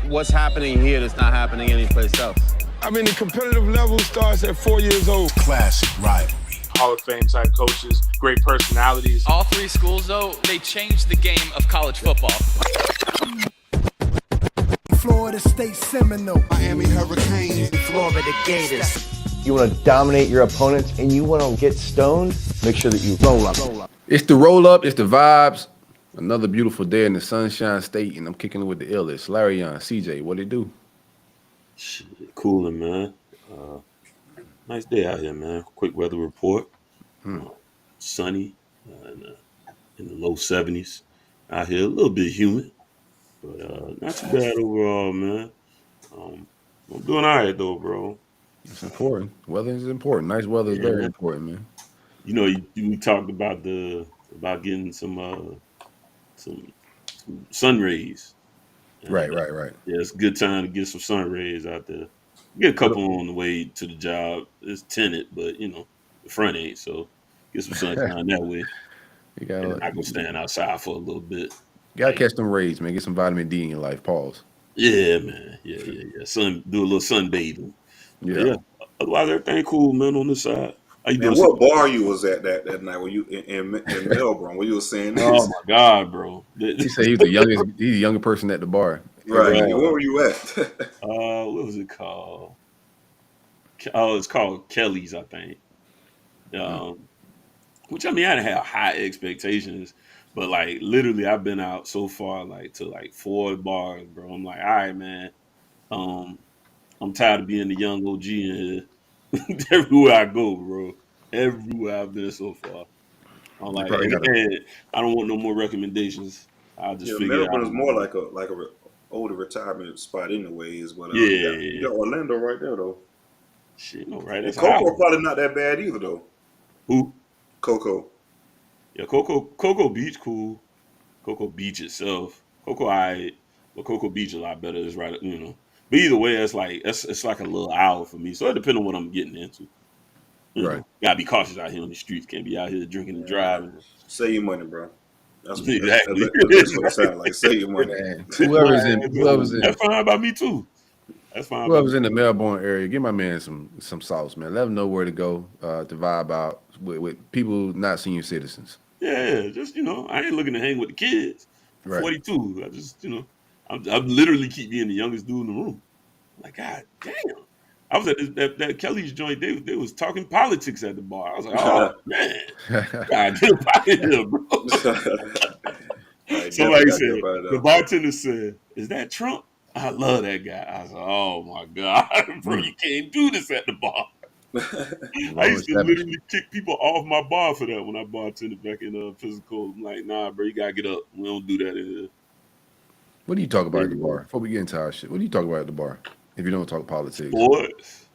what's happening here that's not happening anyplace else? I mean, the competitive level starts at 4 years old. Classic rivalry. Hall of Fame type coaches, great personalities. All three schools, though, they changed the game of college football. Florida State Seminole, Miami Hurricanes, Florida Gators. You want to dominate your opponents and you want to get stoned, make sure that you roll up. It's the roll up, it's the vibes. Another beautiful day in the Sunshine State, and I'm kicking it with the illest. Larry Young, CJ, what it do? Shit, cooling, man. Nice day out here, man. Quick weather report. Sunny, in the low 70s. Out here, a little bit humid, but not too bad overall, man. I'm doing all right, though, bro. It's important. Weather is important. Nice weather is very important, man. You know, we talked about getting some sun rays. Right. Yeah, it's a good time to get some sun rays out there. Get a couple on the way to the job. It's tinted, but you know the front ain't. So get some sunshine that way. You gotta. I go stand outside for a little bit. You gotta catch them rays, man. Get some vitamin D in your life. Pause. Yeah, man. Yeah. Do a little sunbathing. Yeah. Otherwise, everything cool, man. On this side. How you doing? What bar you was at that night? Were you in Melbourne? What you was saying? Oh my God, bro! He said he's the youngest. He's the younger person at the bar. Right. Where were you at? What was it called? Oh, it's called Kelly's, I think. Which I mean, I didn't have high expectations, but like literally, I've been out so far like to like 4 bars, bro. I'm like, all right, man. I'm tired of being the young OG in here. Everywhere I go, bro. Everywhere I've been so far. I'm like, I don't want no more recommendations. I'll just figure it out. Melbourne is more like a older retirement spot anyways, but you got Orlando right there though. Shit, no, right? That's Cocoa probably not that bad either though. Who? Cocoa. Yeah, Cocoa Beach cool. Cocoa Beach itself, Cocoa but Cocoa Beach a lot better. Is right, you know. But either way, it's like a little hour for me. So it depends on what I'm getting into. Right. Gotta be cautious out here on the streets. Can't be out here drinking and driving. Save your money, bro. That's exactly. That's what it sounds like. Save your money. Whoever's in. That's fine by me too. That's fine. Whoever's in the Melbourne area, give my man some sauce, man. Let him know where to go to vibe out with people not senior citizens. Yeah, just I ain't looking to hang with the kids. Right. 42. I just I'm literally keep being the youngest dude in the room. Like, God damn. I was at that Kelly's joint. They was talking politics at the bar. I was like, oh man, God, get up out of here, bro. Somebody said, the bartender said, "Is that Trump?" I love that guy. I was like, oh my God, bro, you can't do this at the bar. I used to literally kick people off my bar for that when I bartended back in physical. I'm like, nah, bro, you gotta get up. We don't do that in here. What do you talk about at the bar? Before we get into our shit, what do you talk about at the bar? If you don't talk politics, sports.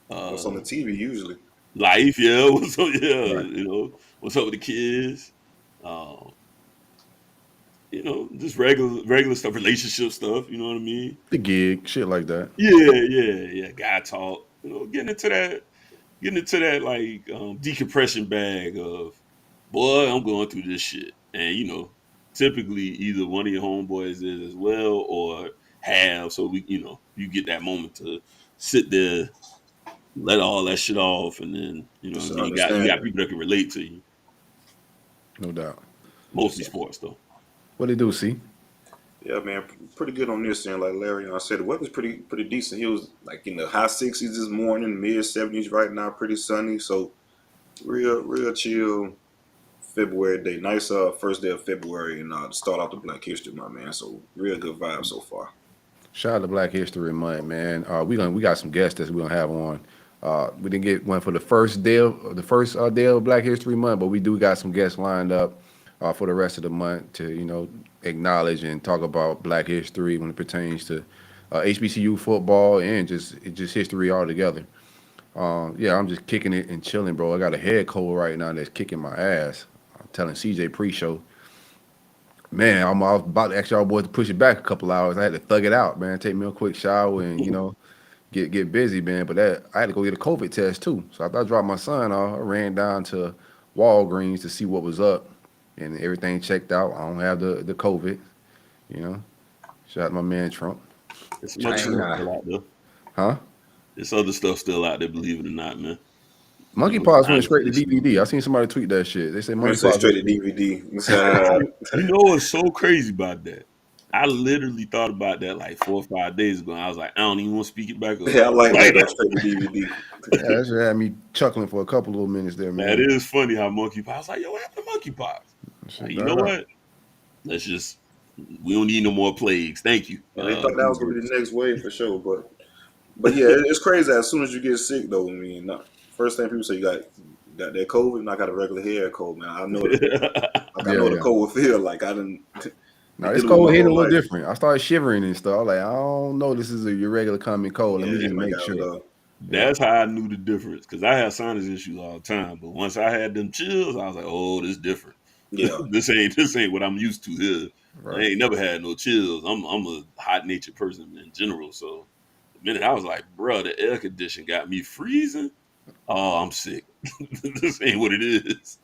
What's on the TV usually? Life, yeah. What's up? Yeah, right. What's up with the kids? Just regular stuff, relationship stuff. You know what I mean? The gig, shit like that. Yeah. Guy talk. Getting into that like decompression bag of, boy, I'm going through this shit, and typically either one of your homeboys is as well or have, so we you get that moment to sit there, let all that shit off, and then you got people that can relate to you. No doubt. Mostly sports though. What they do, see? Yeah, man, pretty good on this end. Like Larry said, the weather's pretty decent. He was like in the high 60s this morning, mid 70s right now, pretty sunny. So real chill February day. Nice first day of February and to start off the Black History Month, man. So real good vibe so far. Shout out to Black History Month, man. We got some guests that we're gonna have on. We didn't get one for the first day of Black History Month, but we do got some guests lined up for the rest of the month to acknowledge and talk about Black history when it pertains to HBCU football and just history altogether. I'm just kicking it and chilling, bro. I got a head cold right now that's kicking my ass. I'm telling CJ pre-show. Man, I was about to ask y'all boys to push it back a couple hours. I had to thug it out, man. Take me a quick shower and, get busy, man. But I had to go get a COVID test, too. So after I dropped my son off, I ran down to Walgreens to see what was up. And everything checked out. I don't have the COVID, Shout out to my man Trump. It's some other stuff still out there. Huh? There's other stuff still out there, believe it or not, man. Monkeypox went straight to DVD. I seen somebody tweet that shit. They say I'm gonna say monkeypox straight to DVD. You know what's so crazy about that? I literally thought about that like 4 or 5 days ago. And I was like, I don't even want to speak it back up. Yeah, I like that though, straight to DVD. Yeah, that shit had me chuckling for a couple little minutes there, man. That is funny how monkeypox. I was like, yo, what happened to monkeypox? Like, you know what? Let's just, we don't need no more plagues. Thank you. Yeah, they thought that was gonna be the next wave for sure, but yeah, it's crazy. As soon as you get sick, though, I mean, first thing people say you got that COVID, and I got a regular head cold, man. I know it. I know the cold feel like. I didn't. No, this cold hitting a little different. I started shivering and stuff. Like, I don't know, this is your regular common cold. Let me just make sure. That's how I knew the difference, because I had sinus issues all the time. But once I had them chills, I was like, oh, this is different. Yeah, this ain't what I'm used to here. Right. I ain't never had no chills. I'm a hot natured person in general. So the minute I was like, bro, the air condition got me freezing. Oh, I'm sick. This ain't what it is.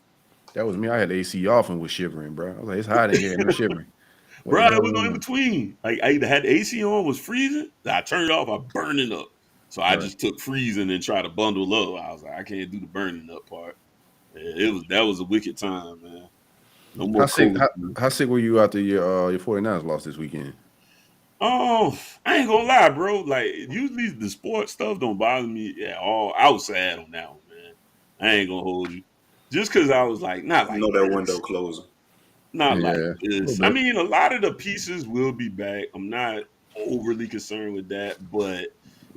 That was me. I had the AC off and was shivering, bro. I was like, it's hot in here and I'm shivering. Bro, it was no in between. Like, I either had the AC on, was freezing. I turned it off, I burned it up. So I just took freezing and tried to bundle up. I was like, I can't do the burning up part. Yeah, that was a wicked time, man. No more how sick were you after your 49ers lost this weekend? Oh, I ain't gonna lie, bro. Like, usually the sports stuff don't bother me at all. I was sad on that one, man. I ain't gonna hold you. Just because I was like, not like that window closing. Not like this. I mean, a lot of the pieces will be back. I'm not overly concerned with that, but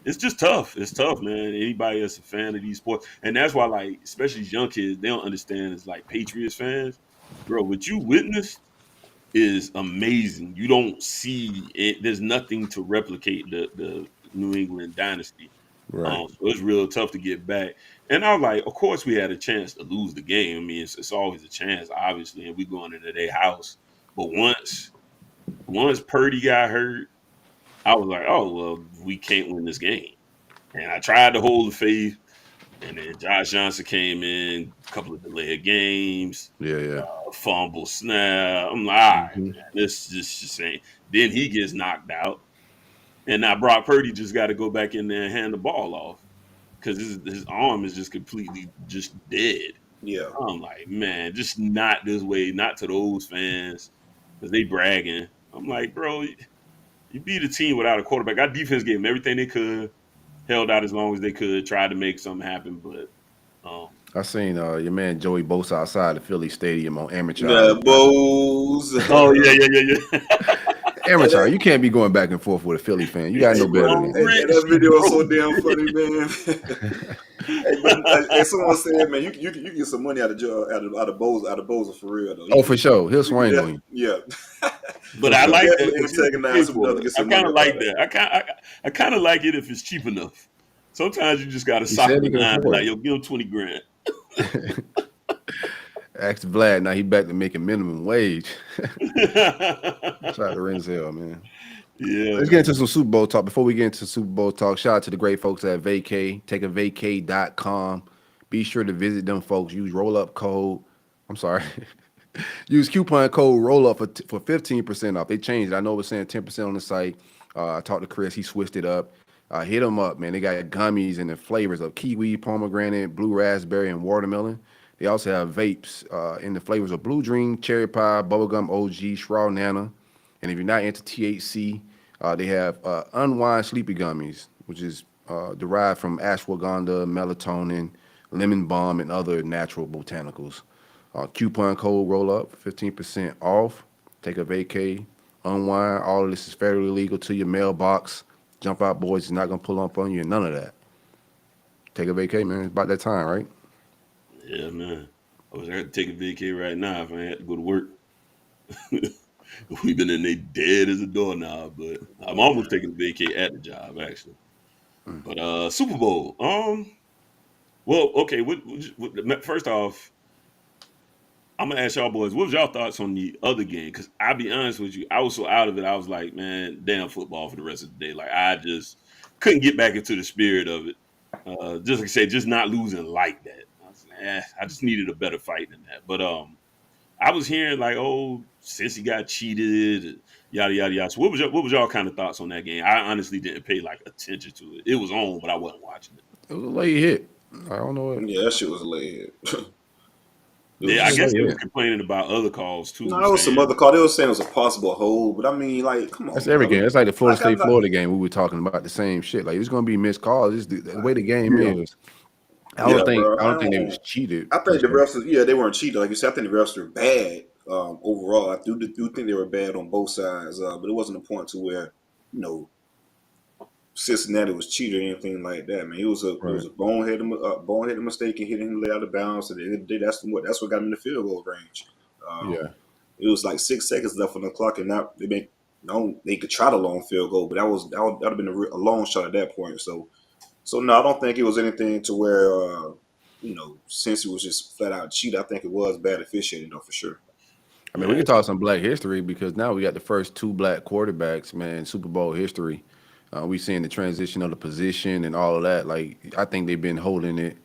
it's just tough. It's tough, man. Anybody that's a fan of these sports, and that's why, like, especially young kids, they don't understand. It's like Patriots fans, bro. What you witnessed is amazing. You don't see it. There's nothing to replicate the New England dynasty. Right. So it's real tough to get back. And I was like, of course we had a chance to lose the game. I mean, it's always a chance, obviously, and we going into their house. But once Purdy got hurt, I was like, oh, well, we can't win this game. And I tried to hold the faith. And then Josh Johnson came in, a couple of delayed games. Fumble, snap. I'm like, all right, man, this just ain't. Then he gets knocked out. And now Brock Purdy just got to go back in there and hand the ball off because his arm is just completely just dead. Yeah. I'm like, man, just not this way, not to those fans because they bragging. I'm like, bro, you beat a team without a quarterback. Our defense gave them everything they could, held out as long as they could, tried to make something happen, but I seen your man Joey Bosa outside the Philly Stadium on amateur. Yeah, Bose. Oh, yeah. Amateur, you can't be going back and forth with a Philly fan. You got no better than that. That video is so damn funny, man. Hey, someone said, man, you get some money out of Bosa for real though. Oh, for sure, he'll swing on you. Yeah, but I like that. I kind of like that. I kind of like it if it's cheap enough. Sometimes you just got to sock the line, like, yo, give him $20,000. Ask Vlad, now he back to making minimum wage. Shout out to Renzel, man. Yeah. Let's get into some Super Bowl talk. Before we get into Super Bowl talk, shout out to the great folks at VayCay. Take a VayCay.com. Be sure to visit them folks. Use use coupon code ROLLUP for 15% off. They changed it. I know it was saying 10% on the site. I talked to Chris. He switched it up. Hit them up, man. They got gummies and the flavors of kiwi, pomegranate, blue raspberry, and watermelon. They also have vapes in the flavors of Blue Dream, Cherry Pie, Bubblegum OG, Straw Nana. And if you're not into THC, they have Unwind Sleepy Gummies, which is derived from ashwagandha, melatonin, lemon balm, and other natural botanicals. Coupon code ROLLUP, 15% off. Take a VayCay, Unwind. All of this is federally legal to your mailbox. Jump Out Boys is not going to pull up on you, none of that. Take a VayCay, man. It's about that time, right? Yeah, man. I wish I could take a VayCay right now if I had to go to work. We've been in there dead as a doorknob, but I'm almost taking a VayCay at the job, actually. But Super Bowl. Well, okay. First off, I'm gonna ask y'all boys, what was y'all thoughts on the other game? Because I'll be honest with you, I was so out of it. I was like, man, damn football for the rest of the day. Like, I just couldn't get back into the spirit of it. Just like I said, just not losing like that. I just needed a better fight than that. But I was hearing like, oh, since he got cheated, yada yada yada. So what was y'all kind of thoughts on that game? I honestly didn't pay like attention to it. It was on, but I wasn't watching it. It was a late hit. I don't know what. Yeah, that shit was late. Yeah, I guess they were complaining about other calls too. No, there was some other call. They were saying it was a possible hold, but I mean, like, come on. That's every game. That's like the Florida Like, State Florida game. We were talking about the same shit. Like it's gonna be missed calls. It's the way the game is. I don't think they was cheated. I think the refs, they weren't cheated. Like you said, I think the refs were bad overall. I do think they were bad on both sides, but it wasn't a point to where, Cincinnati was cheated or anything like that, man. It was a boneheaded mistake and hitting him lay out of bounds. And that's what got him in the field goal range. It was like 6 seconds left on the clock, and now they could try the long field goal, but that would have been a long shot at that point. So no, I don't think it was anything to where since it was just flat out cheat. I think it was bad officiating though, for sure. I mean, we can talk some Black history because now we got the first 2 Black quarterbacks, man, in Super Bowl history. We seeing the transition of the position and all of that. Like I think they've been holding it,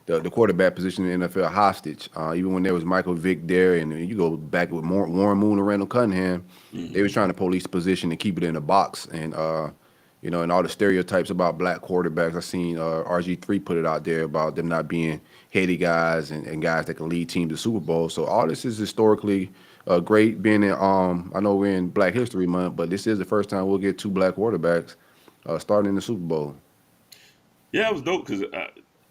the quarterback position in the NFL hostage. Even when there was Michael Vick there, and you go back with Warren Moon and Randall Cunningham, they was trying to police the position and keep it in the box. And and all the stereotypes about Black quarterbacks. I seen RG3 put it out there about them not being heady guys and guys that can lead teams to Super Bowl. So all this is historically great. Being in, I know we're in Black History Month, but this is the first time we'll get 2 Black quarterbacks starting in the Super Bowl. Yeah, it was dope because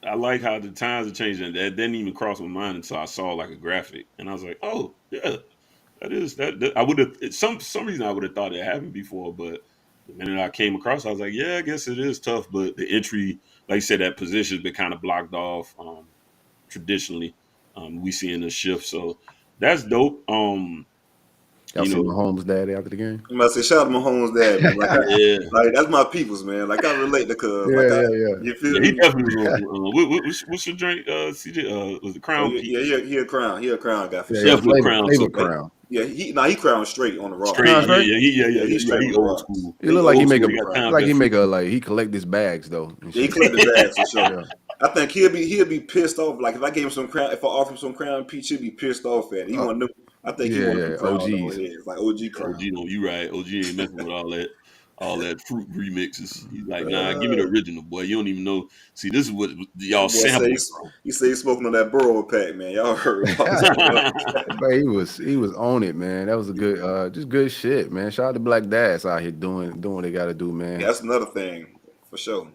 I like how the times are changing. That didn't even cross my mind until I saw like a graphic, and I was like, "Oh, yeah, that is that." I would have some reason I would have thought it happened before, but the minute I came across, I was like, "Yeah, I guess it is tough." But the entry, like you said, that position's been kind of blocked off traditionally. We seeing a shift, so that's dope. Y'all see Mahomes' daddy after the game? I must say, shout out to Mahomes' dad, man. Like that's my peoples, man. Like I relate to cuz. You feel me? He definitely was. What's your drink, CJ? Was the Crown? He a Crown. He a Crown guy for sure. Definitely Crown. Crown. Yeah, he Crown straight on the rock. He's straight. He old school. It look like he collect his bags though. Yeah, he collect his bags for sure. I think he'll be pissed off. Like if I gave him some Crown, if I offer him some Crown Peach, he'll be pissed off at it. He want to. I think he wanted OGs. It's like OG Crown. OG, no, you right. OG ain't messing with all that fruit remixes. He's like, nah, give me the original, boy. You don't even know. See, this is what y'all sample. He said he's smoking on that Burrow pack, man. Y'all heard. But he was on it, man. That was a good, just good shit, man. Shout out to Black dads out here doing what they got to do, man. Yeah, that's another thing for sure.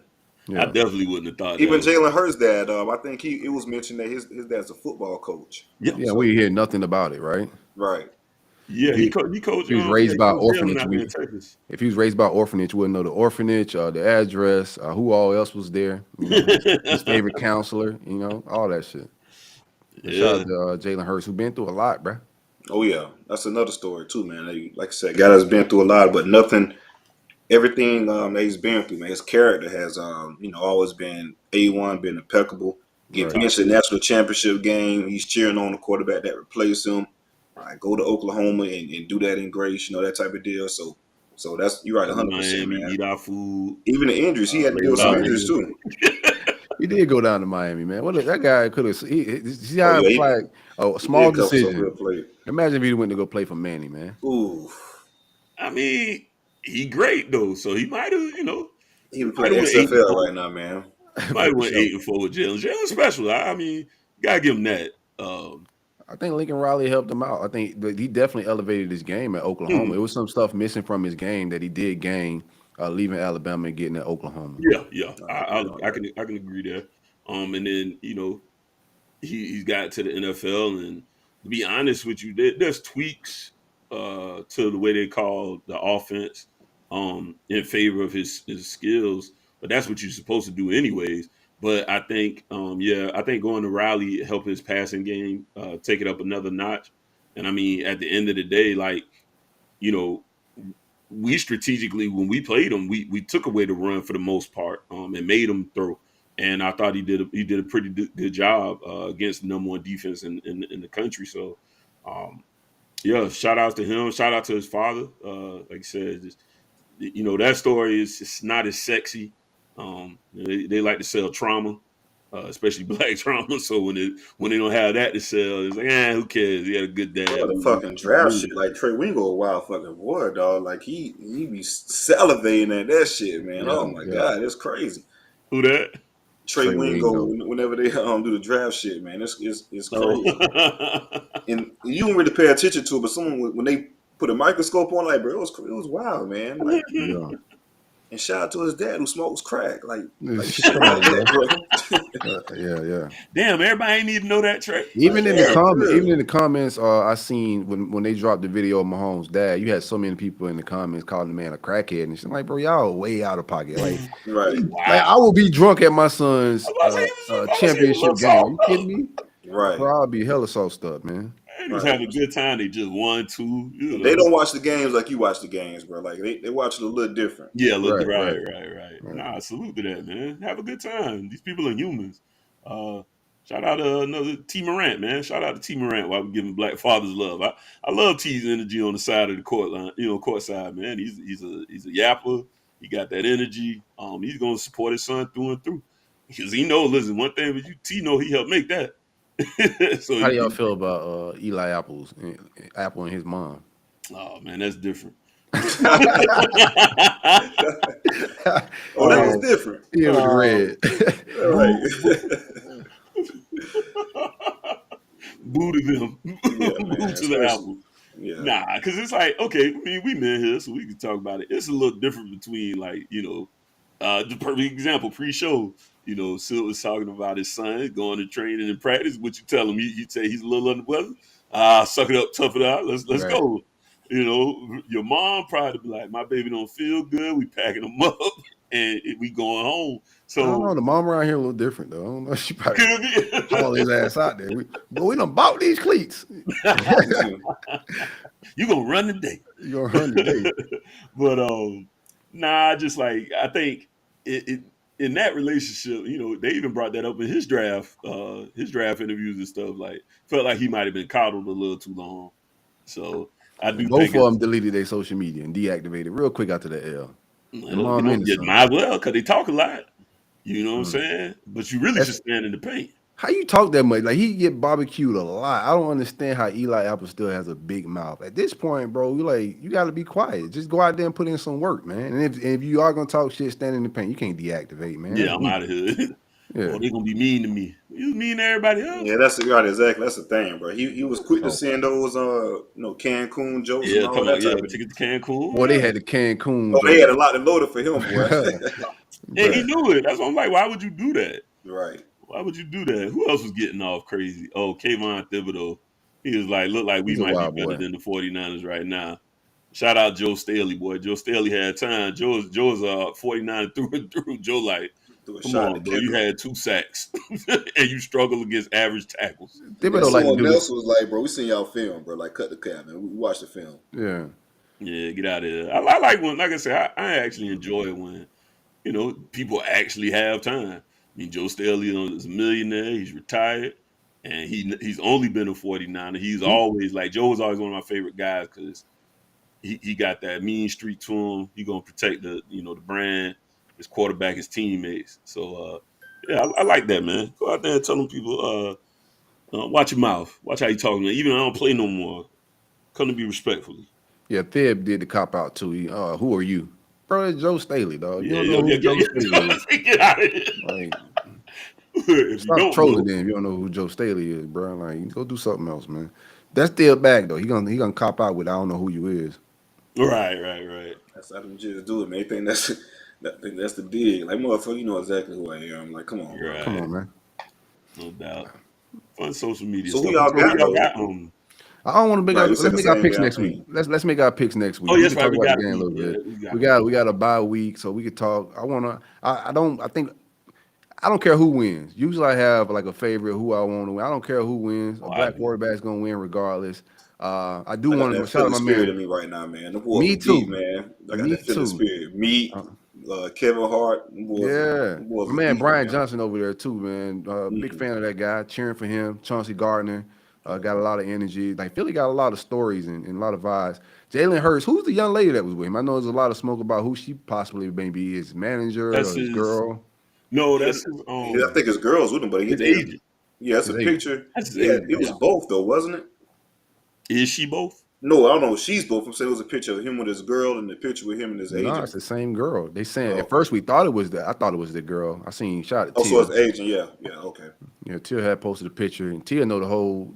Yeah. I definitely wouldn't have thought. Even Jalen Hurts' dad, I think it was mentioned that his dad's a football coach. Yeah, we hear nothing about it, right? Right. Yeah, he coached. He was raised by orphanage. If he was raised by orphanage, wouldn't know the orphanage, the address, who all else was there. His favorite counselor, all that shit. Yeah. Shout out to Jalen Hurts, who been through a lot, bro. Oh yeah, that's another story too, man. Like I said, guy that's been through a lot, but nothing. Everything that he's been through, man. His character has, always been A1, been impeccable. Get into the national championship game, he's cheering on the quarterback that replaced him. Go to Oklahoma and do that in grace, that type of deal. So that's you're right, 100%, man. Eat our food. Even the injuries, he had to deal with some injuries too. He did go down to Miami, man. What that guy could have? See how a small decision. Imagine if he went to go play for Manny, man. Ooh, I mean, he great though, so he might have, he would play XFL right now, man. Might have went 8-4 with Jalen. Jalen's special. I mean, gotta give him that. I think Lincoln Riley helped him out. I think he definitely elevated his game at Oklahoma. It was some stuff missing from his game that he did gain leaving Alabama and getting at Oklahoma. Yeah. I can agree there. And then he's got to the NFL, and to be honest with you, there's tweaks to the way they call the offense in favor of his skills, but that's what you're supposed to do anyways. But I think, I think going to Riley help his passing game take it up another notch. And I mean, at the end of the day, we strategically, when we played him, we took away the run for the most part and made him throw. And I thought he did a pretty good job against the number one defense in the country. So, shout out to him. Shout out to his father. Like I said, that story is just not as sexy. They like to sell trauma, especially black trauma. So when they don't have that to sell, it's like, who cares? He had a good dad. Bro, the fucking draft shit, like Trey Wingo, a wild fucking boy, dog. Like he be salivating at that shit, man. Yeah, Oh my god, it's crazy. Who that? Trey Wingo. Whenever they do the draft shit, man, it's crazy. And you don't really pay attention to it, but someone when they put a microscope on, like, bro, it was wild, man. Like, and shout out to his dad who smokes crack. Like shit like that, bro. Yeah. Damn, everybody ain't need to know that, Trey. Even in the comments, I seen when they dropped the video of Mahomes' dad, you had so many people in the comments calling the man a crackhead and shit. I'm like, bro, y'all way out of pocket. Like, right. Like I will be drunk at my son's championship game. Are you kidding me? Right. Bro, I'll be hella sauced up, man. They just having a good time. They just won, two. You know. They don't watch the games like you watch the games, bro. Like they watch it a little different. Yeah, look, right. Nah, salute to that, man. Have a good time. These people are humans. Shout out to another T Morant, man. Shout out to T Morant while we're giving black fathers love. I love T's energy on the side of the court line, court side, man. He's a yapper. He got that energy. He's gonna support his son through and through. Because he know, listen, one thing with you, T know he helped make that. So how do y'all feel about Eli Apple and his mom? Oh man, that's different. That was different. Yeah, with red. Boo to them. Boo to the Apple. Yeah. Nah, because it's like, okay, I mean, we men here, so we can talk about it. It's a little different between, like, the perfect example, pre-show. Sil was talking about his son going to training and practice. What you tell him? You say he's a little under the weather. Suck it up, tough it out. Let's go. Your mom probably be like, my baby don't feel good. We packing him up and we going home. So I don't know. The mom around here a little different though. I don't know. She probably haul his ass out there. We done bought these cleats. You gonna run today? You gonna run today? But just like I think it in that relationship, they even brought that up in his draft interviews and stuff. Like, felt like he might have been coddled a little too long. So I do. Both of them deleted their social media and deactivated real quick after the L. Might well because they talk a lot. You know what I'm saying? But you really should stand in the paint. How you talk that much? Like he get barbecued a lot. I don't understand how Eli Apple still has a big mouth. At this point, bro, you got to be quiet. Just go out there and put in some work, man. And if you are gonna talk shit, stand in the paint. You can't deactivate, man. Yeah, I'm out of here. Yeah, they're gonna be mean to me. You was mean to everybody else. Yeah, that's exactly. That's the thing, bro. He was quick to send those Cancun jokes. Yeah, come on, ticket to Cancun. Boy, they had the Cancun. Oh, they had a lot to load for him, boy. And he knew it. That's why I'm like, why would you do that? Right. Why would you do that? Who else was getting off crazy? Oh, Kayvon Thibodeau. He was like, look like we might be better than the 49ers right now. Shout out Joe Staley, boy. Joe Staley had time. Joe's 49 through and through. Joe like, come on, bro. You had 2 sacks and you struggle against average tackles. Someone else was like, bro, we seen y'all film, bro. Like, cut the cap, man. We watched the film. Yeah. Yeah, get out of here. I like when, like I said, I actually enjoy it when, people actually have time. I mean, Joe Staley is a millionaire. He's retired, and he's only been a 49er. He's always like Joe was always one of my favorite guys because he got that mean streak to him. He gonna protect the brand, his quarterback, his teammates. So I like that, man. Go out there and tell them people, watch your mouth, watch how you talking. Even I don't play no more. Come to be respectfully. Yeah, Thib did the cop out too. Who are you? Bro, it's Joe Staley, dog. You don't know who Joe Staley is. Get out of here. Like, stop trolling him. You don't know who Joe Staley is, bro. Like, go do something else, man. That's still back though. He gonna cop out with I don't know who you is. Right. That's how them just do it, man. They think that's the dig. Like, motherfucker, you know exactly who I am. Like, come on, bro. Right. Come on, man. No doubt. Fun social media. So stuff. who y'all got? I don't want to make let's make our picks next week. week. Let's make our picks next week. Oh, yes, right. We got the game a little bit. We got a bye week, so we could talk. I don't care who wins. Usually I have like a favorite who I want to win. I don't care who wins. A black quarterback's gonna win regardless. I do want to shout out my man. To me right now, man. Me too, man. I got that feeling spirit. Me, Kevin Hart. My man Brian Johnson over there too, man. Big fan of that guy. Cheering for him. Chauncey Gardner. Got a lot of energy. Like Philly got a lot of stories and a lot of vibes. Jalen Hurts, who's the young lady that was with him? I know there's a lot of smoke about who she possibly maybe is, manager or his girl. No, that's his Yeah, I think his girl's with him, but his agent. yeah, that's His a agent. picture. That's his Yeah, agent. it was both though, wasn't it? Is she both? No, I don't know. She's both. I'm saying it was a picture of him with his girl and the picture with him and his No, agent. it's the same girl. They saying Oh. at first we thought it was the. I thought it was the girl. I seen shot at Tia. Also, his agent. Yeah, okay. Yeah, Tia had posted a picture, and Tia know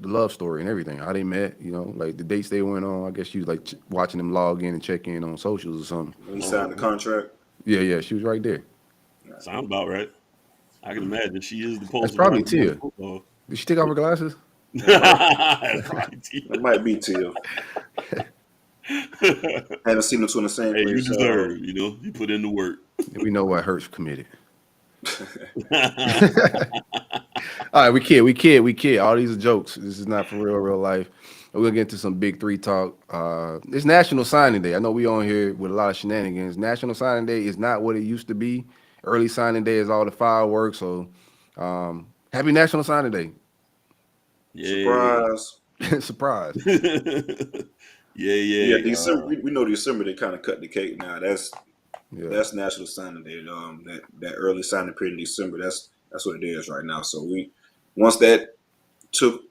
the love story and everything. How they met, like the dates they went on. I guess she was like watching them log in and check in on socials or something. When he signed the contract. Yeah, she was right there. Sound about right. I can imagine she is the poster. That's probably Tia. Football. Did she take off her glasses? That's probably Tia. It might be Tia. Haven't seen them two in the same Hey, place. you deserve. You put in the work. We know what Hurts committed. All right, we kid. All these are jokes. This is not for real life. We're gonna get into some big three talk. It's National Signing Day. I know we on here with a lot of shenanigans. National Signing Day is not what it used to be. Early signing day is all the fireworks. So, happy National Signing Day! Yeah. Surprise! Yeah. December. We know December they kind of cut the cake now. That's National Signing Day. That early signing period in December. That's what it is right now. So once that took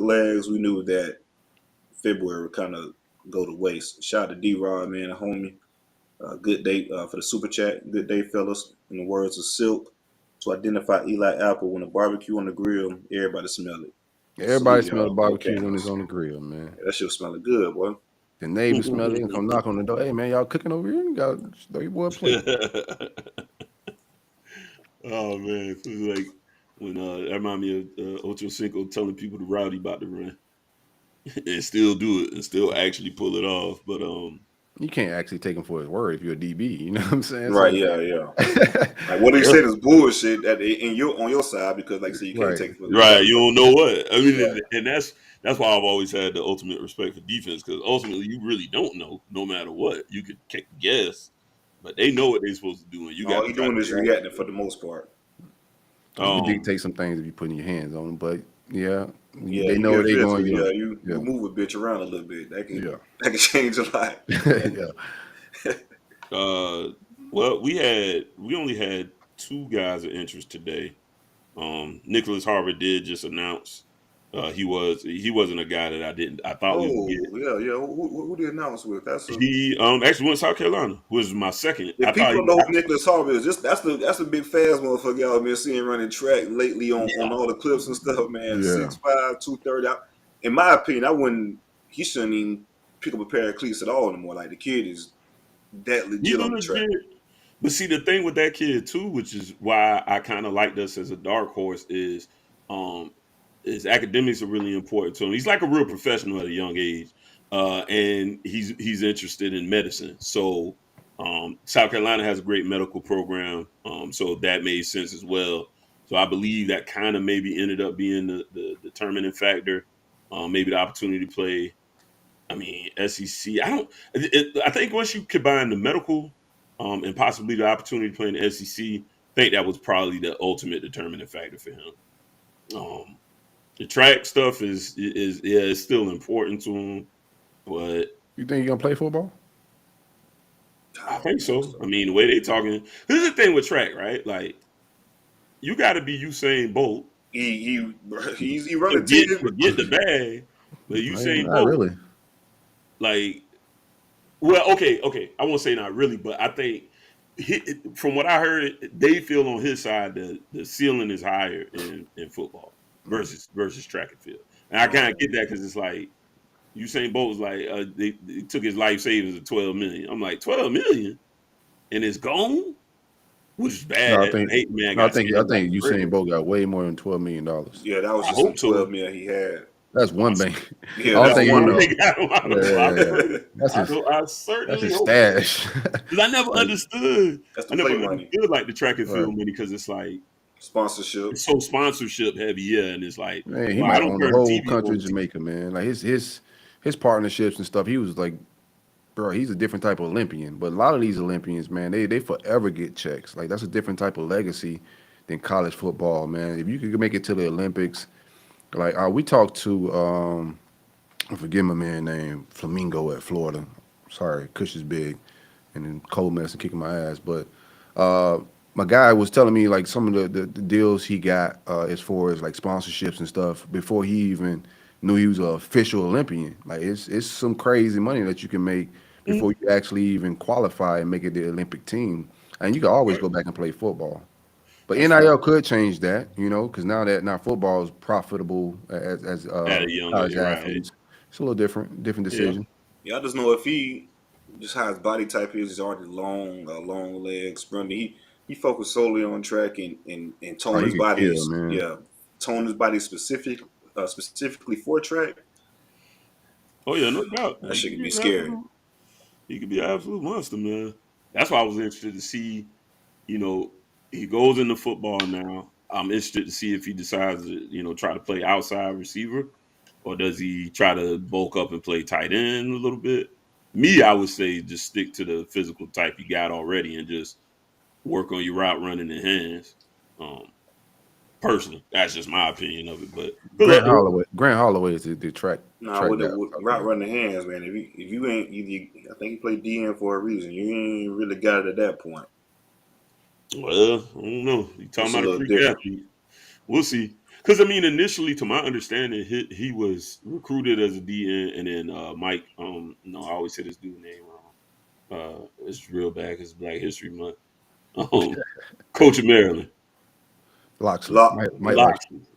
legs, we knew that February would kind of go to waste. Shout out to D-Rod, man, a homie. Good day for the super chat. Good day, fellas. In the words of Silk, to identify Eli Apple when a barbecue on the grill, everybody smell it. Everybody smell the barbecue when it's on the grill, man. Yeah, that shit smelling good, boy. The neighbors smell it and come knock on the door. Hey, man, y'all cooking over here? You got throw your boy a plate. Oh man, it was like when that remind me of Ocho Cinco telling people the route he about to run, and still do it and still actually pull it off. But you can't actually take him for his word if you're a DB. You know what I'm saying? Right? Yeah. Like what he said is bullshit on your side because, like I said, you can't take it for right. You don't know what I mean, and that's why I've always had the ultimate respect for defense because ultimately you really don't know, no matter what. You could guess, but they know what they're supposed to do, and you got. All you doing is reacting for the most part. You can dictate some things if you put your hands on them, but they know where they're going. You move a bitch around a little bit. That can change a lot. Well, we only had two guys of interest today. Nicholas Harvard did just announce he wasn't a guy that I thought we would get. Who did announce with? He actually went to South Carolina, was my second. If people don't know who Nicholas Harvard is, that's the big fast motherfucker y'all been seeing running track lately on all the clips and stuff, man. 6'5", 230. In my opinion, he shouldn't even pick up a pair of cleats at all anymore. Like the kid is that legit on the track. But see, the thing with that kid too, which is why I kind of like this as a dark horse, is his academics are really important to him. He's like a real professional at a young age, and he's interested in medicine. So South Carolina has a great medical program, so that made sense as well. So I believe that kind of maybe ended up being the determining factor. Maybe the opportunity to play. I mean, SEC. I think once you combine the medical and possibly the opportunity to play in the SEC, I think that was probably the ultimate determining factor for him. The track stuff is still important to him, but you think you're gonna play football? I think so. I mean, the way they talking. This is the thing with track, right? Like, you got to be Usain Bolt. He's to running get the bag, but Usain Bolt. Really? Like, well, okay. I won't say not really, but I think from what I heard, they feel on his side that the ceiling is higher in football versus track and field. And I kind of get that because it's like Usain Bolt was like they took his life savings of $12 million. I'm like, $12 million, and it's gone, which is bad. No, I think Usain Bolt got way more than $12 million. Yeah, that was just $12 million he had. That's one bank. Yeah, I think that's his stash. Because I never understood. That's I never understood like the track and field money because it's like sponsorship. It's so sponsorship heavy, and it's like, man, he might own the whole country of Jamaica, man. Like his partnerships and stuff. He was like, bro, he's a different type of Olympian. But a lot of these Olympians, man, they forever get checks. Like that's a different type of legacy than college football, man. If you could make it to the Olympics. Like we talked to I forget my man name, Flamingo at Florida. Sorry, Kush is big, and then cold medicine kicking my ass. But my guy was telling me like some of the deals he got as far as like sponsorships and stuff before he even knew he was an official Olympian. Like it's some crazy money that you can make before you actually even qualify and make it the Olympic team. And you can always go back and play football. But NIL could change that, you know, because now football is profitable as At a young college age, right. athletes. It's a little different decision. Yeah, I just know if he just how his body type is, he's already long legs, sprinty. He focused solely on track and tone his body. Tone his body specifically for track. Oh yeah, no doubt. That shit could be scary. He could be an absolute monster, man. That's why I was interested to see, you know, he goes into football now. I'm interested to see if he decides to, you know, try to play outside receiver, or does he try to bulk up and play tight end a little bit? Me, I would say just stick to the physical type you got already and just work on your route running and hands. Personally, that's just my opinion of it. But Grant Holloway is the track. With route running hands, man. If you ain't, I think you play DN for a reason. You ain't really got it at that point. Well, I don't know. You talking about a freak athlete? We'll see. Because I mean, initially, to my understanding, he was recruited as a DN, and then Mike. No, I always say this dude's name wrong. It's real bad because it's Black History Month. Coach of Maryland. Loxley.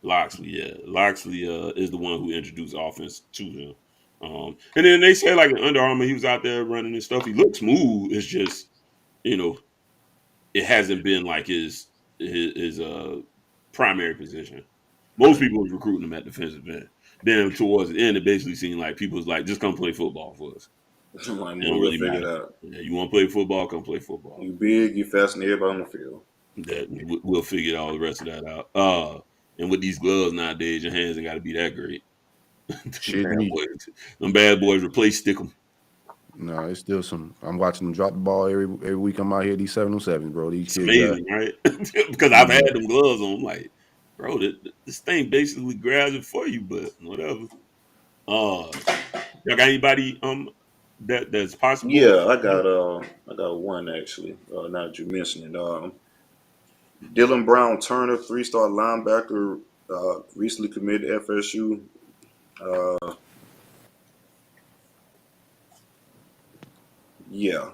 Loxley, yeah. Loxley is the one who introduced offense to him. And then they say like in Under Armour, he was out there running and stuff. He looked smooth. It's just, you know, it hasn't been like his primary position. Most people was recruiting him at defensive end. Then towards the end, it basically seemed like people was like, just come play football for us. It don't really matter. Yeah, you want to play football, come play football. You big, you fast, and everybody on the field. That we'll figure all the rest of that out. And with these gloves nowadays, your hands ain't got to be that great. Them bad boys replace Stickum. No, it's still some. I'm watching them drop the ball every week. I'm out here these 707s, bro. These kids, amazing, right? Because I've had them gloves on. I'm like, bro, this thing basically grabs it for you, but whatever. Y'all got anybody that's possible? Yeah, I got one actually. Now that you mentioned it, Dylan Brown Turner, 3-star linebacker, recently committed to FSU. Yeah.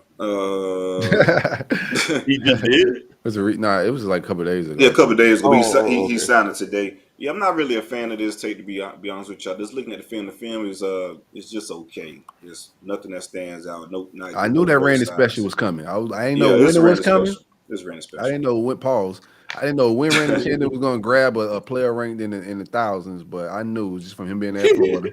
He just did? It was like a couple of days ago. Yeah, a couple of days ago. He signed it today. Yeah, I'm not really a fan of this tape, to be honest with y'all. Just looking at the film is just okay. There's nothing that stands out. I knew that Randy special was coming. I didn't know when it was coming. It's Randy special. I didn't know when I didn't know when Randy Chandler was going to grab a player ranked in the thousands, but I knew it was just from him being at Florida.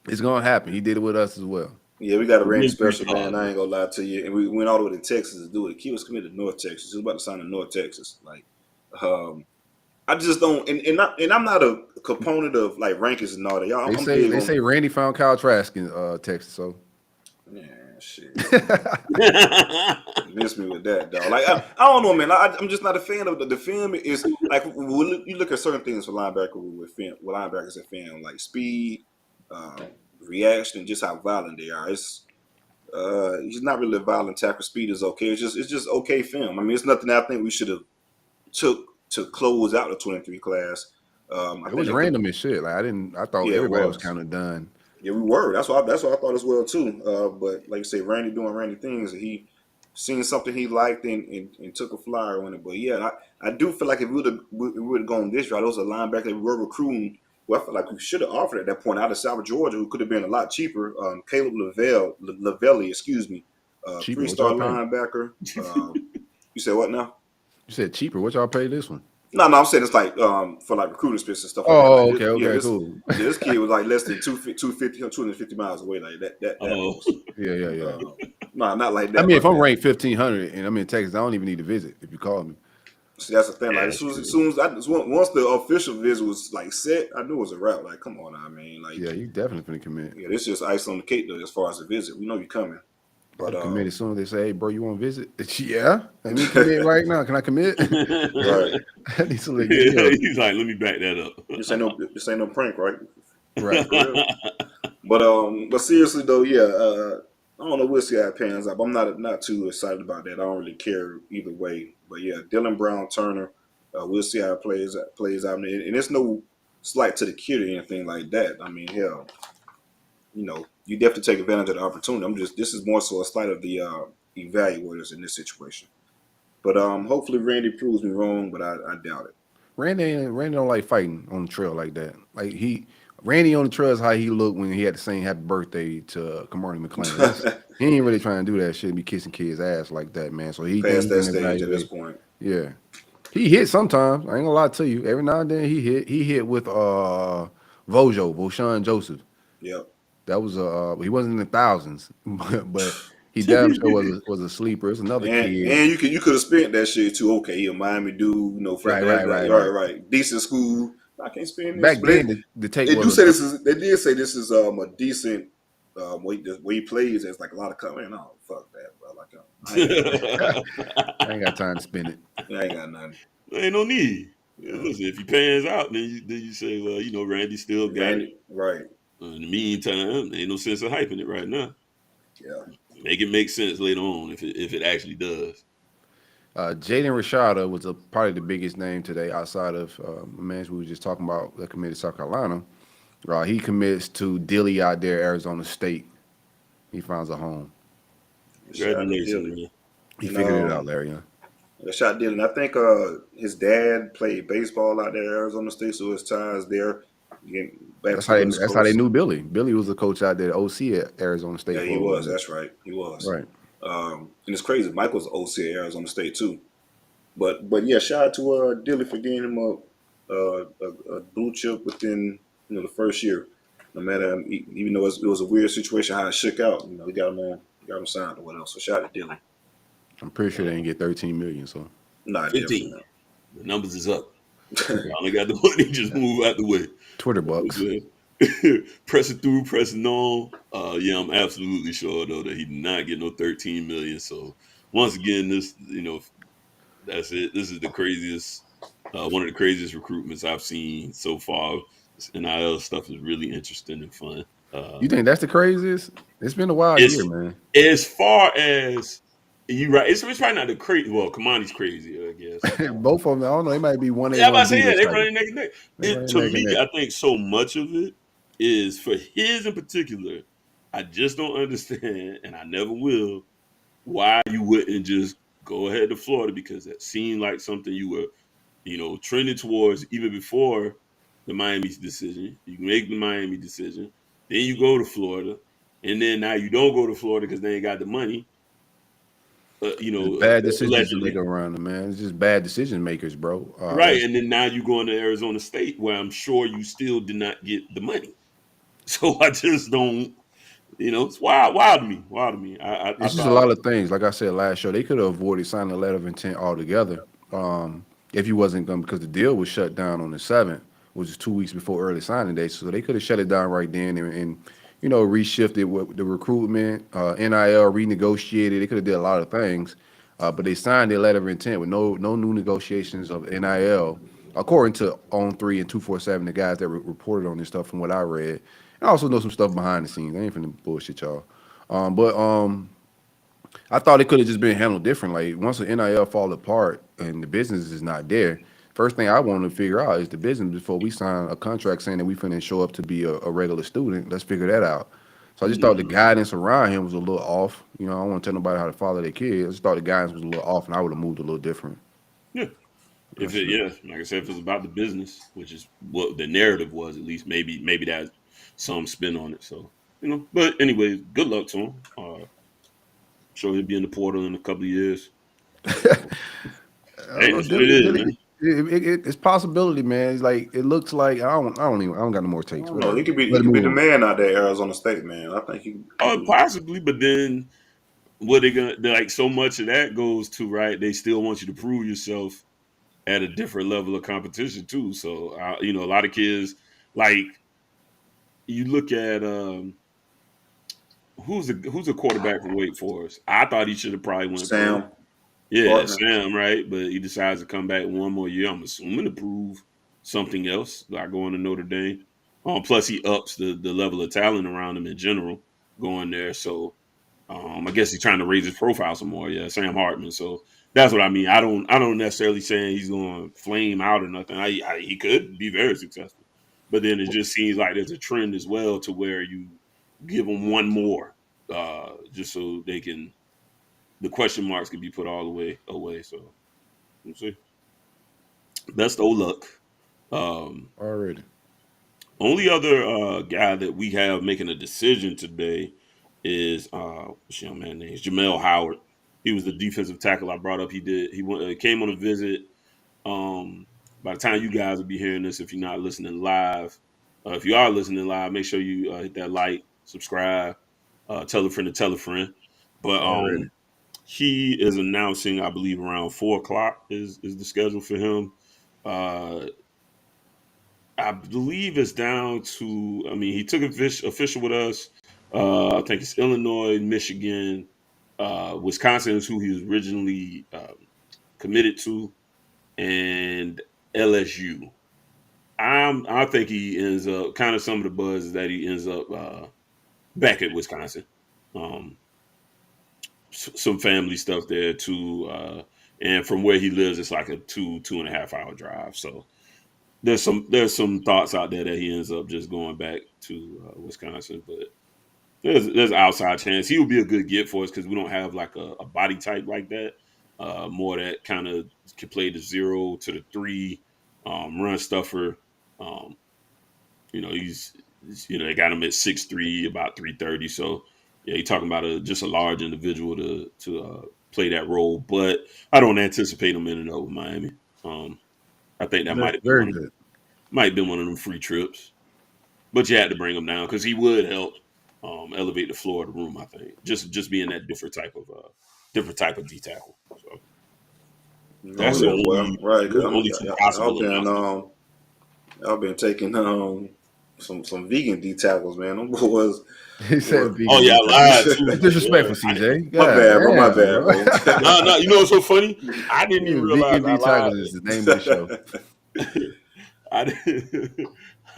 It's going to happen. He did it with us as well. Yeah, we got a Randy special, man. I ain't gonna lie to you. And we went all the way to Texas to do it. The kid was committed to North Texas. He was about to sign in North Texas. Like, I just don't. And I'm not a component of like rankings and all that. Y'all, they say Randy found Kyle Trask in Texas. So yeah, shit. Miss me with that, dog. Like I don't know, man. I'm just not a fan of the film. Is like you look at certain things for linebackers that film, like speed. Reaction and just how violent they are. It's not really a violent tackle. Speed is okay. It's just okay film. I mean, it's nothing that I think we should have took to close out the 23 class. It was random as shit. Like I thought everybody was kind of done. Yeah, we were. That's what I thought as well too. But like you say, Randy doing Randy things. He seen something he liked and took a flyer on it. But yeah, I do feel like if we would have gone this route, those are linebackers that we were recruiting. Well, I feel like we should have offered at that point out of South Georgia, who could have been a lot cheaper. Caleb Lavelli, 3-star linebacker. You said what now? You said cheaper. What y'all pay this one? No, I'm saying it's like for like recruiting space and stuff. Oh, like that. Okay, cool. This kid was like less than 250 miles away, like that. Yeah. No, not like that. I mean, if I'm ranked 1,500 and I'm in Texas, I don't even need to visit if you call me. See, that's the thing. Like once the official visit was like set, I knew it was a wrap. Like, come on, I mean, like, yeah, you definitely finna commit. Yeah, this is just ice on the cake though. As far as the visit, we know you're coming. But commit as soon as they say, "Hey, bro, you want to visit?" Yeah, let me commit right now. Can I commit? Right. I need to He's like, let me back that up. This ain't no prank, right? Right. But seriously though, yeah. I don't know. We'll see how it pans out. I'm not too excited about that. I don't really care either way. But yeah, Dylan Brown Turner. We'll see how it plays out. And it's no slight to the kid or anything like that. I mean, hell, you definitely take advantage of the opportunity. This is more so a slight of the evaluators in this situation. But hopefully Randy proves me wrong, but I doubt it. Randy don't like fighting on the trail like that. Like Randy on the trail is how he looked when he had to sing "Happy Birthday" to Kamari McClain. He ain't really trying to do that shit, be kissing kids' ass like that, man. So he past that can stage at this point. Yeah, he hit sometimes. I ain't gonna lie to you. Every now and then he hit. He hit with Voshan Joseph. Yep. That was he wasn't in the thousands, but he damn sure was a sleeper. It's another kid. And you could have spent that shit too. Okay, he a Miami dude, right. Decent school. I can't spend this. Back then, the take they did say this is a decent where he plays. There's like a lot of coming. Oh fuck that, bro. I ain't got time to spend it. I ain't got nothing. There ain't no need. Yeah. Listen, if he pans out, then you say, well, Randy still got it. Right. In the meantime, ain't no sense of hyping it right now. Yeah. Make it make sense later on if it actually does. Jaden Rashada was probably the biggest name today outside of the man we were just talking about that committed to South Carolina. He commits to Dilly out there, Arizona State. He finds a home. Congratulations, man. He figured it out, Larry. Shot Dylan. I think his dad played baseball out there at Arizona State, so his ties there. That's how they knew Billy. Billy was the coach out there, OC at Arizona State. Yeah, he was. That's right. He was. Right. And it's crazy. Michael's OC at Arizona State too. But yeah, shout out to Dilly for getting him a blue chip within the first year. No matter, even though it was a weird situation how it shook out, he got him signed or whatever. So shout out to Dilly. I'm pretty sure they didn't get 13 million. So 15. The numbers is up. I only got the money. Just move out the way. Twitter bucks. Pressing through, pressing on. Yeah, I'm absolutely sure though that he did not get no 13 million. So once again, this that's it. This is the craziest, one of the craziest recruitments I've seen so far. This NIL stuff is really interesting and fun. You think that's the craziest? It's been a wild year, man. As far as you right, it's probably not the crazy. Well, Kamani's crazy, I guess. Both of them, I don't know. They might be one. Yeah, I'm about to say they running neck and neck. To me, I think so much of it is for his in particular. I just don't understand, and I never will, why you wouldn't just go ahead to Florida, because that seemed like something you were, trending towards even before the Miami decision. You make the Miami decision, then you go to Florida, and then now you don't go to Florida because they ain't got the money. Bad decisions to make around them, man. It's just bad decision makers, bro. Right, and then now you going to Arizona State, where I'm sure you still did not get the money. So I just don't, it's wild to me. It's just a lot of things. Like I said last show, they could have avoided signing a letter of intent altogether if he wasn't going, because the deal was shut down on the 7th, which is 2 weeks before early signing day. So they could have shut it down right then and reshifted with the recruitment, NIL, renegotiated. They could have did a lot of things, but they signed their letter of intent with no new negotiations of NIL, according to On3 and 247, the guys that reported on this stuff from what I read. I also know some stuff behind the scenes. I ain't finna bullshit y'all. But I thought it could have just been handled different. Like, once the NIL fall apart and the business is not there, first thing I want to figure out is the business before we sign a contract saying that we finna show up to be a regular student. Let's figure that out. So I just thought the guidance around him was a little off. I don't want to tell nobody how to follow their kids. I just thought the guidance was a little off, and I would have moved a little different. Yeah. Like I said, if it's about the business, which is what the narrative was, at least maybe that's some spin on it. So, but anyway, good luck to him. Sure he'll be in the portal in a couple of years. It's possibility, man. It's like, it looks like I don't got no more takes. No, he could be the man out there, Arizona State, man. I think he. Possibly, but then what they gonna like? So much of that goes to right. They still want you to prove yourself at a different level of competition too. So a lot of kids, like, you look at who's a quarterback for Wake Forest. I thought he should have probably went Sam. Sam, right? But he decides to come back one more year. I'm assuming to prove something else, like going to Notre Dame. Plus, he ups the level of talent around him in general going there. So, I guess he's trying to raise his profile some more. Yeah, Sam Hartman. So that's what I mean. I don't necessarily saying he's going to flame out or nothing. He could be very successful, but then it just seems like there's a trend as well to where you give them one more, just so they can. The question marks can be put all the way away. So we'll see. Best of luck. Already. Only other guy that we have making a decision today is what's your young man name? Jamel Howard. He was the defensive tackle I brought up. He came on a visit. By the time you guys will be hearing this, if you're not listening live, if you are listening live, make sure you hit that like, subscribe, tell a friend to tell a friend. But he is announcing, I believe, around 4:00 is the schedule for him. I believe it's down to. I mean, he took official with us. I think it's Illinois, Michigan, Wisconsin is who he was originally committed to, and LSU. I think he ends up kind of some of the buzz is that he ends up back at Wisconsin. Some family stuff there too, and from where he lives, it's like a 2.5 hour drive. So there's some thoughts out there that he ends up just going back to Wisconsin, but there's an outside chance he would be a good get for us because we don't have like a body type like that. More that kind of can play the 0 to the 3, run stuffer. They got him at 6'3", about 330. So yeah, you're talking about just a large individual to play that role. But I don't anticipate him in and over Miami. I think that might have been one of them free trips. But you had to bring him down because he would help elevate the floor of the room. I think just being that different type of D tackle. So that's the only two possible. I've been taking some vegan D tackles, man. Them boys. He said vegan. Oh yeah, I lied too. Disrespectful, CJ. My bad, bro. No, you know what's so funny? I didn't even realize vegan D tackles is the name of the show. I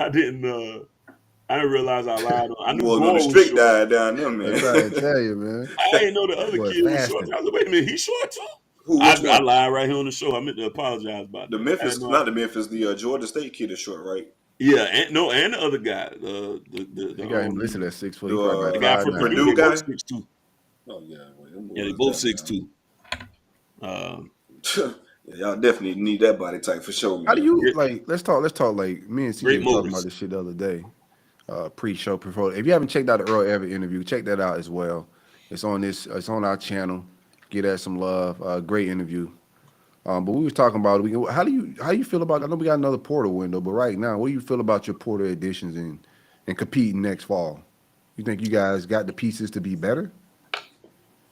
didn't realize I lied. I knew on the strict diet down there, man. I'm trying to tell you, man. I didn't know the other kid was short. I was like, wait a minute, he's short too? I lied right here on the show. I meant to apologize about that. The Georgia State kid is short, right? Yeah, and the other guy. They got him listed at 6'4". The guy from Purdue guy 6'2". Oh yeah, they both 6'2". Y'all definitely need that body type for sure. Man. How do you like? Let's talk. Like me and CJ were talking about this shit the other day, pre-show, before. If you haven't checked out the Earl Everett interview, check that out as well. It's on our channel. Give that some love. Great interview. But we was talking about how do you feel about? I know we got another portal window, but right now, what do you feel about your portal additions and competing next fall? You think you guys got the pieces to be better?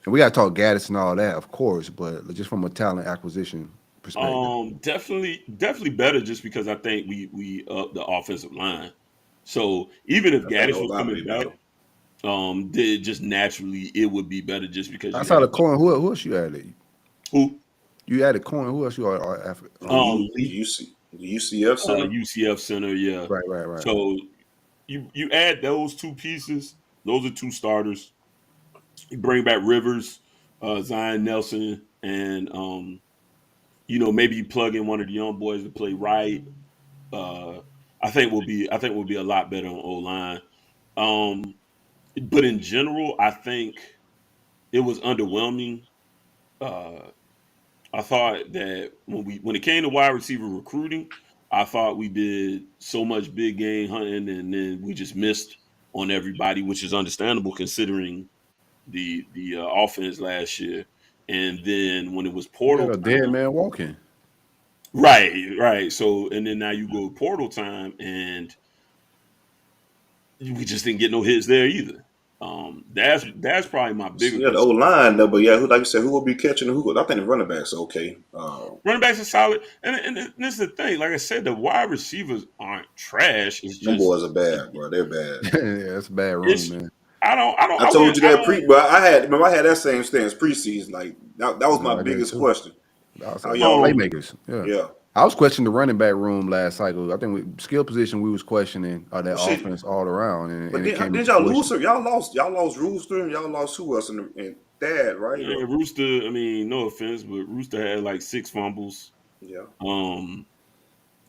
And we got to talk Gaddis and all that, of course, but just from a talent acquisition perspective. Definitely better, just because I think we up the offensive line. So even if Gaddis was coming back, just naturally it would be better, just because. Outside of Coin, who else you added? Who? You added Coin. Who else you are after? UCF center. UCF center, yeah. Right. So you add those two pieces. Those are two starters. You bring back Rivers, Zion Nelson, and maybe you plug in one of the young boys to play right. I think we'll be a lot better on O-line. But in general, I think it was underwhelming. I thought that when it came to wide receiver recruiting, I thought we did so much big game hunting, and then we just missed on everybody, which is understandable considering the offense last year. And then when it was portal, a dead man walking. Right. So, and then now you go portal time, and we just didn't get no hits there either. That's probably my biggest. Yeah, the O-line though, but yeah, like you said, who will be catching who? I think the running backs are okay. Running backs are solid, and this is the thing. Like I said, the wide receivers aren't trash. It's just them boys are bad, bro. They're bad. Yeah, it's a bad room, man. I told you that I had that same stance preseason. Like that was my biggest question. Playmakers. Yeah. I was questioning the running back room last cycle. I think skill position we was questioning that offense all around, and But it came didn't to y'all lose fruition. her? Y'all lost Rooster and y'all lost who else and Dad, right? Yeah, Rooster. I mean, no offense, but Rooster had like 6 fumbles. Yeah.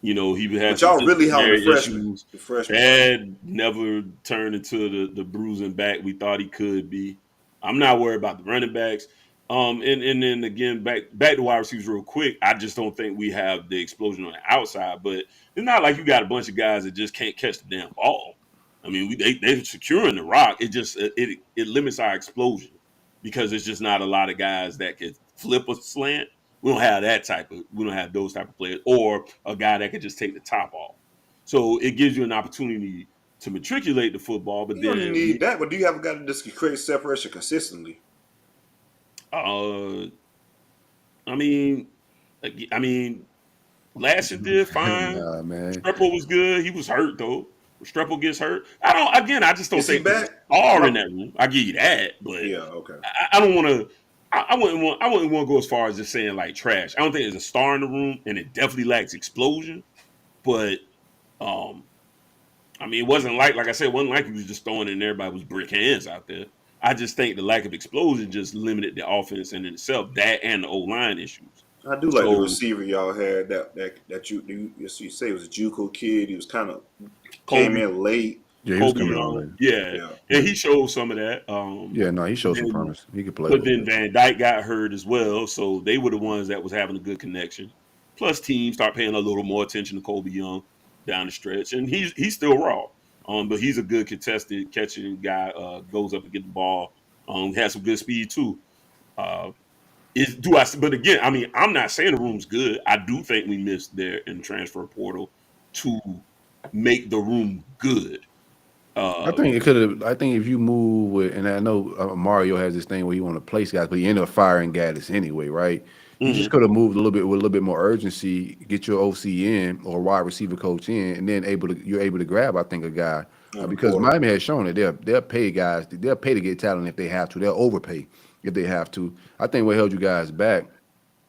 He had But some y'all really held the disciplinary freshman. issues. The freshman. Dad never turned into the bruising back we thought he could be. I'm not worried about the running backs. And then again, back to wide receivers real quick. I just don't think we have the explosion on the outside. But it's not like you got a bunch of guys that just can't catch the damn ball. I mean, they're securing the rock. It just it limits our explosion because there's just not a lot of guys that can flip a slant. We don't have those type of players, or a guy that could just take the top off. So it gives you an opportunity to matriculate the football, but You then don't even need that, but do you have a guy that just create separation consistently? I mean, last year did fine. Nah, man. Strepo was good. He was hurt though. When Strepo gets hurt, I just don't Is he think there's back? a star in that room. I give you that, but Yeah, okay. I don't want to. I wouldn't want to go as far as just saying like trash. I don't think there's a star in the room, and it definitely lacks explosion. But it wasn't like I said, it wasn't like he was just throwing it and everybody was brick hands out there. I just think the lack of explosion just limited the offense in itself, that and the O-line issues. I do like the receiver y'all had that you say was a JUCO kid. He was kind of came in late. Yeah, he was coming on late. Yeah, and he showed some of that. He showed some promise. He could play. But then Van Dyke got hurt as well, so they were the ones that was having a good connection. Plus, teams start paying a little more attention to Kobe Young down the stretch, and he's still raw. But he's a good contested catching guy. Goes up and get the ball. Has some good speed too. But again, I'm not saying the room's good. I do think we missed there in the transfer portal to make the room good. I think it could have. I think if you move with, and I know Mario has this thing where you want to place guys, but you end up firing Gaddis anyway, right? You just could have moved a little bit more urgency, get your OC in or wide receiver coach in, and then you're able to grab, I think, a guy because Miami has shown that they'll pay guys, they'll pay to get talent if they have to, they'll overpay if they have to. I think what held you guys back,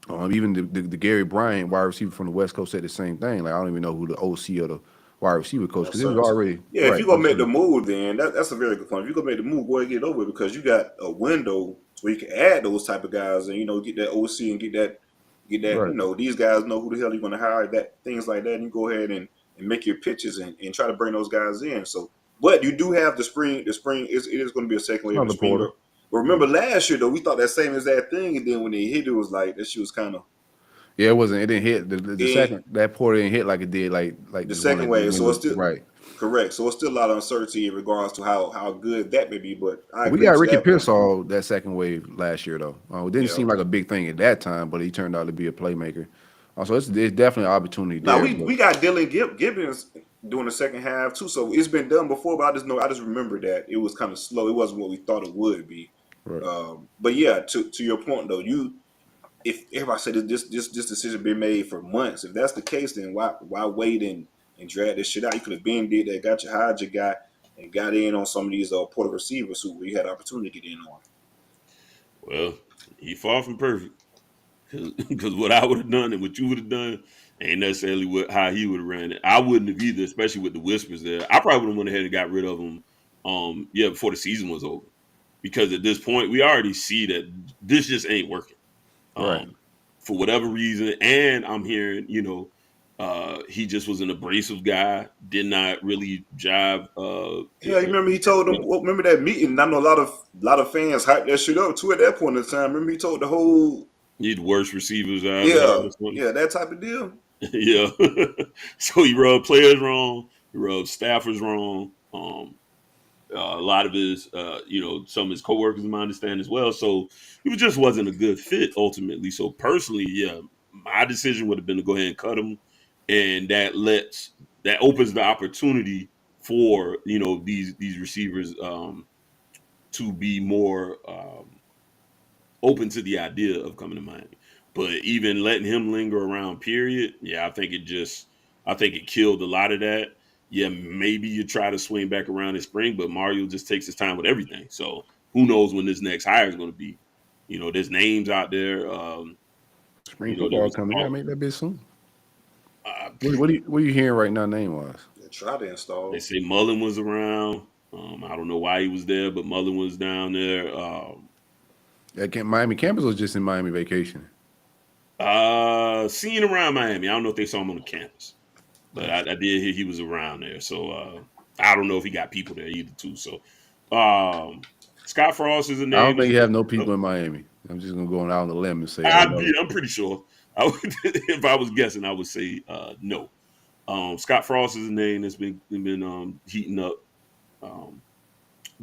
even the Gary Bryant wide receiver from the West Coast said the same thing. Like I don't even know who the OC or the wide receiver coach because it was already if you're gonna make the move, then that's a very good point. If you're gonna make the move, go ahead and get it over because you got a window where you can add those type of guys and get that OC and get that right. These guys know who the hell you're gonna hire, that things like that, and you go ahead and make your pitches and try to bring those guys in. So but you do have the spring it is gonna be a second wave of the spring. But remember last year though, we thought that same exact thing, and then when they hit it was like that shit was kind of it didn't hit the second that portal didn't hit like it did like the second wave. So it's still right. Correct. So it's still a lot of uncertainty in regards to how good that may be. But we got Ricky Pearsall that second wave last year though. It didn't seem like a big thing at that time, but he turned out to be a playmaker. So it's definitely an opportunity there. Now we got Dylan Gibbons doing the second half too. So it's been done before, but I just remember that it was kind of slow. It wasn't what we thought it would be. Right. But yeah, to your point though, if everybody said this decision been made for months, if that's the case, then why wait and drag this shit out? You could have been did that, hired your guy, and got in on some of these portal receivers who we had opportunity to get in on. Well, he far from perfect because what I would have done and what you would have done ain't necessarily how he would have ran it. I wouldn't have either, especially with the whispers there. I probably would have went ahead and got rid of him, before the season was over, because at this point we already see that this just ain't working. Right. For whatever reason, and I'm hearing, he just was an abrasive guy, did not really jive. You remember he told them. Remember that meeting? I know a lot of fans hyped that shit up too at that point in time. Remember he told the whole he's the worst receivers out. Yeah, that type of deal. Yeah. So he rubbed players wrong. He rubbed staffers wrong. A lot of his, some of his coworkers, in my understanding as well. So he just wasn't a good fit ultimately. So personally, my decision would have been to go ahead and cut him, and that opens the opportunity for these receivers to be more open to the idea of coming to Miami. But even letting him linger around, period, I think it killed a lot of that. Yeah, maybe you try to swing back around in spring, but Mario just takes his time with everything. So who knows when this next hire is going to be? There's names out there. Spring football coming. I make that bit soon. What are you hearing right now, name wise? Try to install. They say Mullen was around. I don't know why he was there, but Mullen was down there. Miami campus was just in Miami vacation. Seen around Miami. I don't know if they saw him on the campus, but I did hear he was around there. So I don't know if he got people there either too. So Scott Frost is a name. I don't think you have no people in Miami. I'm just gonna go out on the limb and say I'm pretty sure. If I was guessing, I would say no. Scott Frost is a name that's been heating up.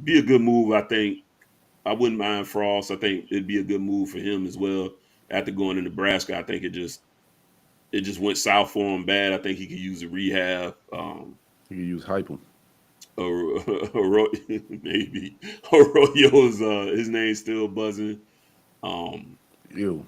Be a good move, I think. I wouldn't mind Frost. I think it'd be a good move for him as well. After going to Nebraska, I think it just went south for him bad. I think he could use a rehab. He could use hypo. Maybe Arroyo's his name's still buzzing. Ew.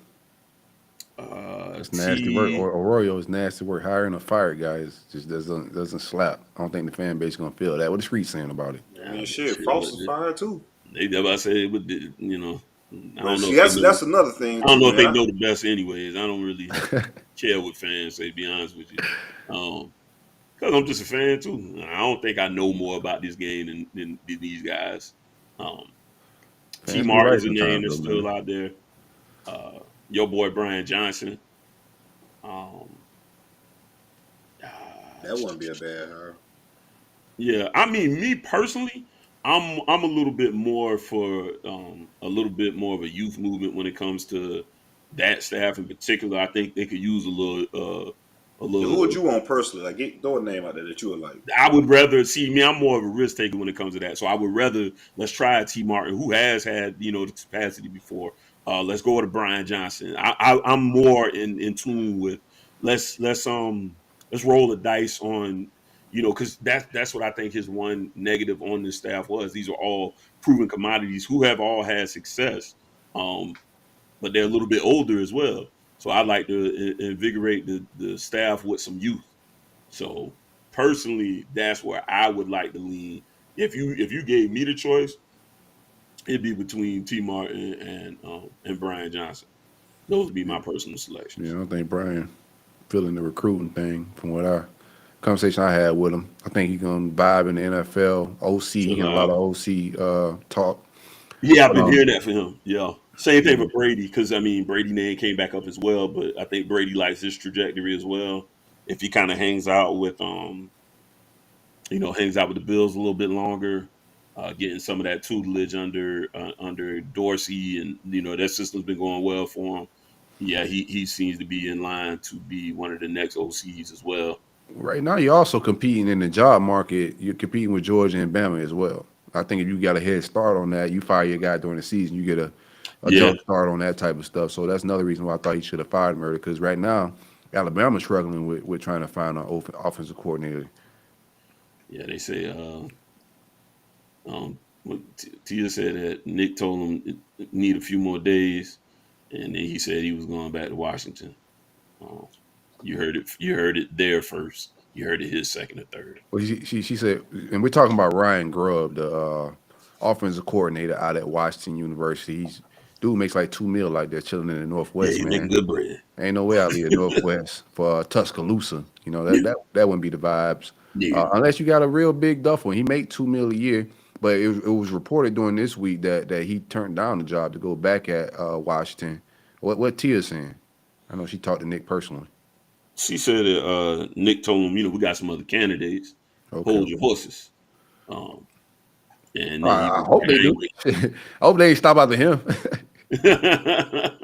That's nasty work. Or Arroyo is nasty work. Hiring a fire guy just doesn't slap. I don't think the fan base is gonna feel that. What the street saying about it? Man, shit, Frost is fired too. I say it would, I don't know. That's another thing. I don't know if they know the best, anyways. I don't really care what fans say. To be honest with you, because I'm just a fan too. I don't think I know more about this game than these guys. T. Martin's a name that's still out there. Your boy Brian Johnson. That wouldn't be a bad hire. Yeah, I mean, me personally, I'm a little bit more for a little bit more of a youth movement when it comes to that staff in particular. I think they could use a little. Who would you want personally? Like, throw a name out there that you would like. I would rather see me. I'm more of a risk taker when it comes to that. So I would rather let's try T. Martin, who has had the capacity before. Let's go with Brian Johnson. I'm more in tune with let's roll the dice on. Because that's what I think his one negative on this staff was. These are all proven commodities who have all had success, but they're a little bit older as well. So I'd like to invigorate the staff with some youth. So personally, that's where I would like to lean. If you gave me the choice, it'd be between T. Martin and Brian Johnson. Those would be my personal selections. Yeah, I don't think Brian feeling the recruiting thing from what conversation I had with him. I think he's gonna vibe in the NFL. OC, a lot of OC talk. Yeah, I've been hearing that for him. Yeah, same thing for Brady, because Brady name came back up as well, but I think Brady likes his trajectory as well. If he kind of hangs out with the Bills a little bit longer, getting some of that tutelage under Dorsey, and that system's been going well for him. Yeah, he seems to be in line to be one of the next OCs as well. Right now, you're also competing in the job market. You're competing with Georgia and Bama as well. I think if you got a head start on that, you fire your guy during the season, you get a jump start on that type of stuff. So that's another reason why I thought he should have fired Murray, because right now, Alabama's struggling with trying to find an offensive coordinator. Yeah, they say Tia said that Nick told him it need a few more days, and then he said he was going back to Washington. You heard it there first. You heard it his second or third. Well, she said, and we're talking about Ryan Grubb, the offensive coordinator out at Washington University. Dude makes like $2 million like that chilling in the Northwest. Yeah, man. Making good bread. Ain't no way out in the Northwest for Tuscaloosa. That wouldn't be the vibes. Yeah. Unless you got a real big duffel. He make $2 million a year, but it was reported during this week that he turned down the job to go back at Washington. What Tia's saying? I know she talked to Nick personally. She said that Nick told him, we got some other candidates. Okay. Hold your horses. And I hope they do. I hope they ain't stop after him. That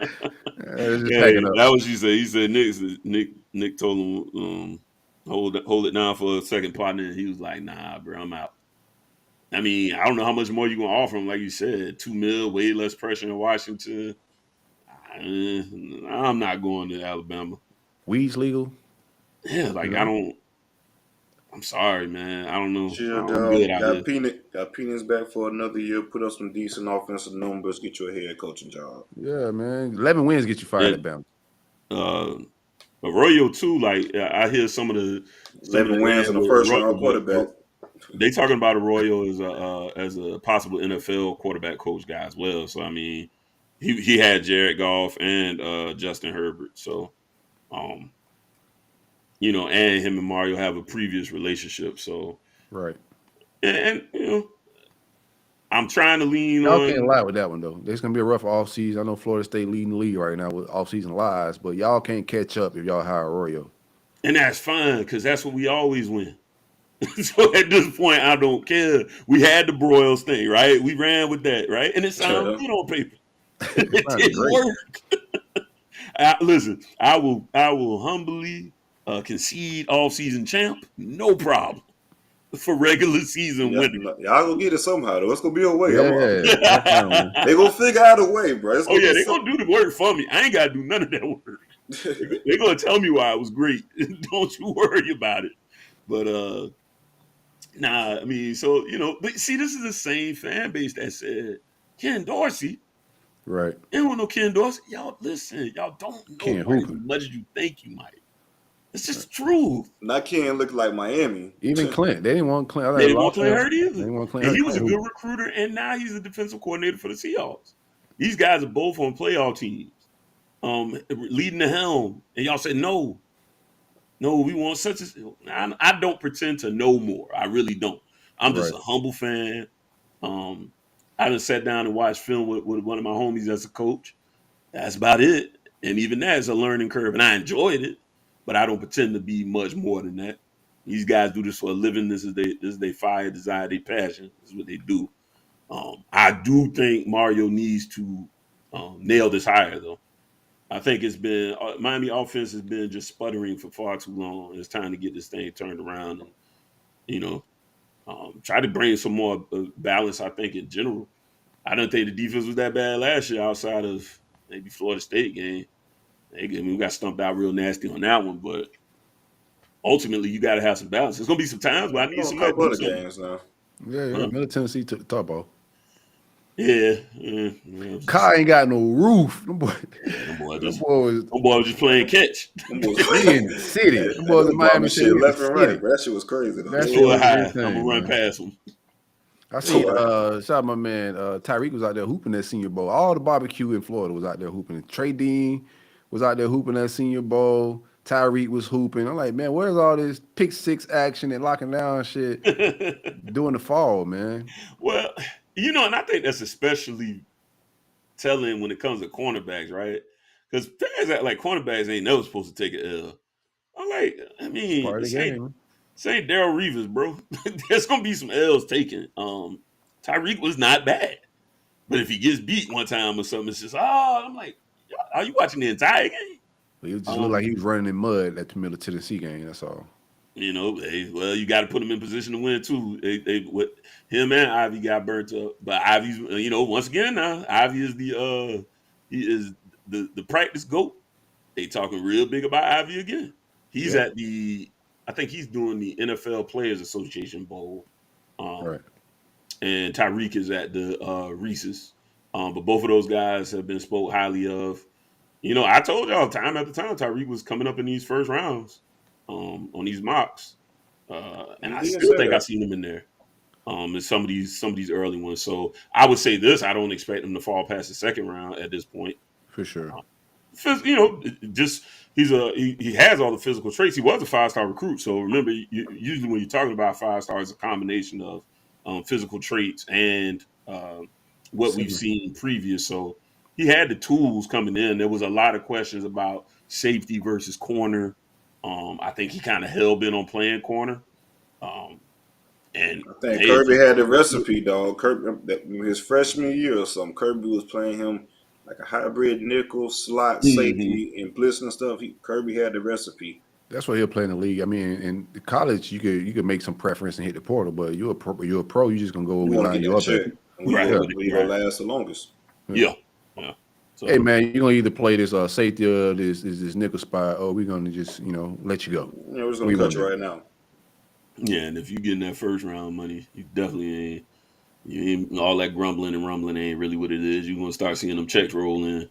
was what she said. He said Nick told him hold it down for a second partner, and he was like, nah, bro, I'm out. I don't know how much more you're gonna offer him. Like you said, $2 million, way less pressure in Washington. I'm not going to Alabama. Weed's legal? Yeah, I'm sorry, man. I don't know. Chill, got Peanuts back for another year. Put up some decent offensive numbers. Get you a head coaching job. Yeah, man. 11 wins get you fired at Bama. Arroyo too. I hear some of the 11 wins in the first round quarterback. They talking about Arroyo as a possible NFL quarterback coach guy as well. So he had Jared Goff and Justin Herbert. So you know, and him and Mario have a previous relationship. So, Right. and you know, I'm trying to lean Y'all on. can't lie with that one though. There's gonna be a rough offseason. I know Florida State leading the league right now with offseason lies, but y'all can't catch up if y'all hire Arroyo. And that's fine because that's what we always win. So at this point, I don't care. We had the Broyles thing, right? We ran with that, right? And it sounded good on paper. It didn't work. Listen, I will humbly concede all-season champ, no problem. For regular season winning. Y'all gonna get it somehow though. It's gonna be a way. Yeah. They gonna figure out a way, bro. Oh yeah, they gonna do the work for me. I ain't gotta do none of that work. They're gonna tell me why it was great. Don't you worry about it. But nah, I mean, so you know, but see, this is the same fan base that said Ken Dorsey. Right. You don't know Ken Dorsey. Y'all listen, y'all don't know him as much as you think you might. It's just the truth. Not Ken look like Miami. Even Clint. They didn't want Clint. They didn't want Clint hurt either. They didn't want Clint and hurt. he was a good recruiter, and now he's a defensive coordinator for the Seahawks. These guys are both on playoff teams, leading the helm. And y'all said, no, we want such as. I don't pretend to know more. I really don't. I'm just a humble fan. I done sat down and watched film with one of my homies as a coach. That's about it. And even that is a learning curve, and I enjoyed it. But I don't pretend to be much more than that. These guys do this for a living. This is their fire, desire, their passion. This is what they do. I do think Mario needs to nail this hire, though. I think it's been Miami offense has been just sputtering for far too long. It's time to get this thing turned around and, you know, try to bring some more balance. I think in general, I don't think the defense was that bad last year outside of maybe Florida State game. We got stumped out real nasty on that one, but ultimately you got to have some balance. There's gonna be some times where I need some other games now. Yeah. Middle Tennessee took the top off. Yeah. Kai ain't got no roof. Them boys was just playing catch. In the city. Them boys in Miami City left and right. That shit was crazy. That shit was high. I'm gonna run past them. I see. Shout out my man Tyreek was out there hooping that Senior Bowl. All the barbecue in Florida was out there hooping. Trey Dean was out there hooping that Senior Bowl. Tyreek was hooping. I'm like, man, where's all this pick six action and locking down shit during the fall, man? Well, you know, and I think that's especially telling when it comes to cornerbacks, right? Because fans act like cornerbacks ain't never supposed to take an L. I'm like, I mean, this ain't Darrell Reeves, bro. There's gonna be some L's taken. Tyreek was not bad, but if he gets beat one time or something, it's just I'm like, are you watching the entire game? He just looked like he was running in mud at the Middle Tennessee game. That's all. You know, you got to put him in position to win too. Him and Ivy got burnt up, but Ivy's, you know, once again now, Ivy is the practice GOAT. They talking real big about Ivy again. He's at I think he's doing the NFL Players Association Bowl, right. And Tyreek is at the Reese's. But both of those guys have been spoke highly of. You know, I told y'all time after time Tyreek was coming up in these first rounds on these mocks. And I still think I've seen him in there in some of these early ones. So I would say this, I don't expect him to fall past the second round at this point. For sure. You know, just he has all the physical traits. He was a 5-star recruit. So remember, usually when you're talking about 5-star, it's a combination of physical traits and what we've seen previous. So he had the tools coming in. There was a lot of questions about safety versus corner. I think he kind of hell-bent on playing corner. And I think Kirby had the recipe, dog. Kirby, his freshman year or something, Kirby was playing him like a hybrid nickel, slot, safety, and blitz and stuff. Kirby had the recipe. That's why he'll play in the league. I mean, in college, you could make some preference and hit the portal, but you're a pro. You're just gonna go where line you up at. Where you gonna last the longest? Yeah. So, hey man, you're gonna either play this safety or this nickel spot, or we're gonna just let you go. Yeah, we're just gonna cut you right now. Yeah, and if you get in that first round money, you definitely ain't all that grumbling and rumbling ain't really what it is. You're gonna start seeing them checks roll in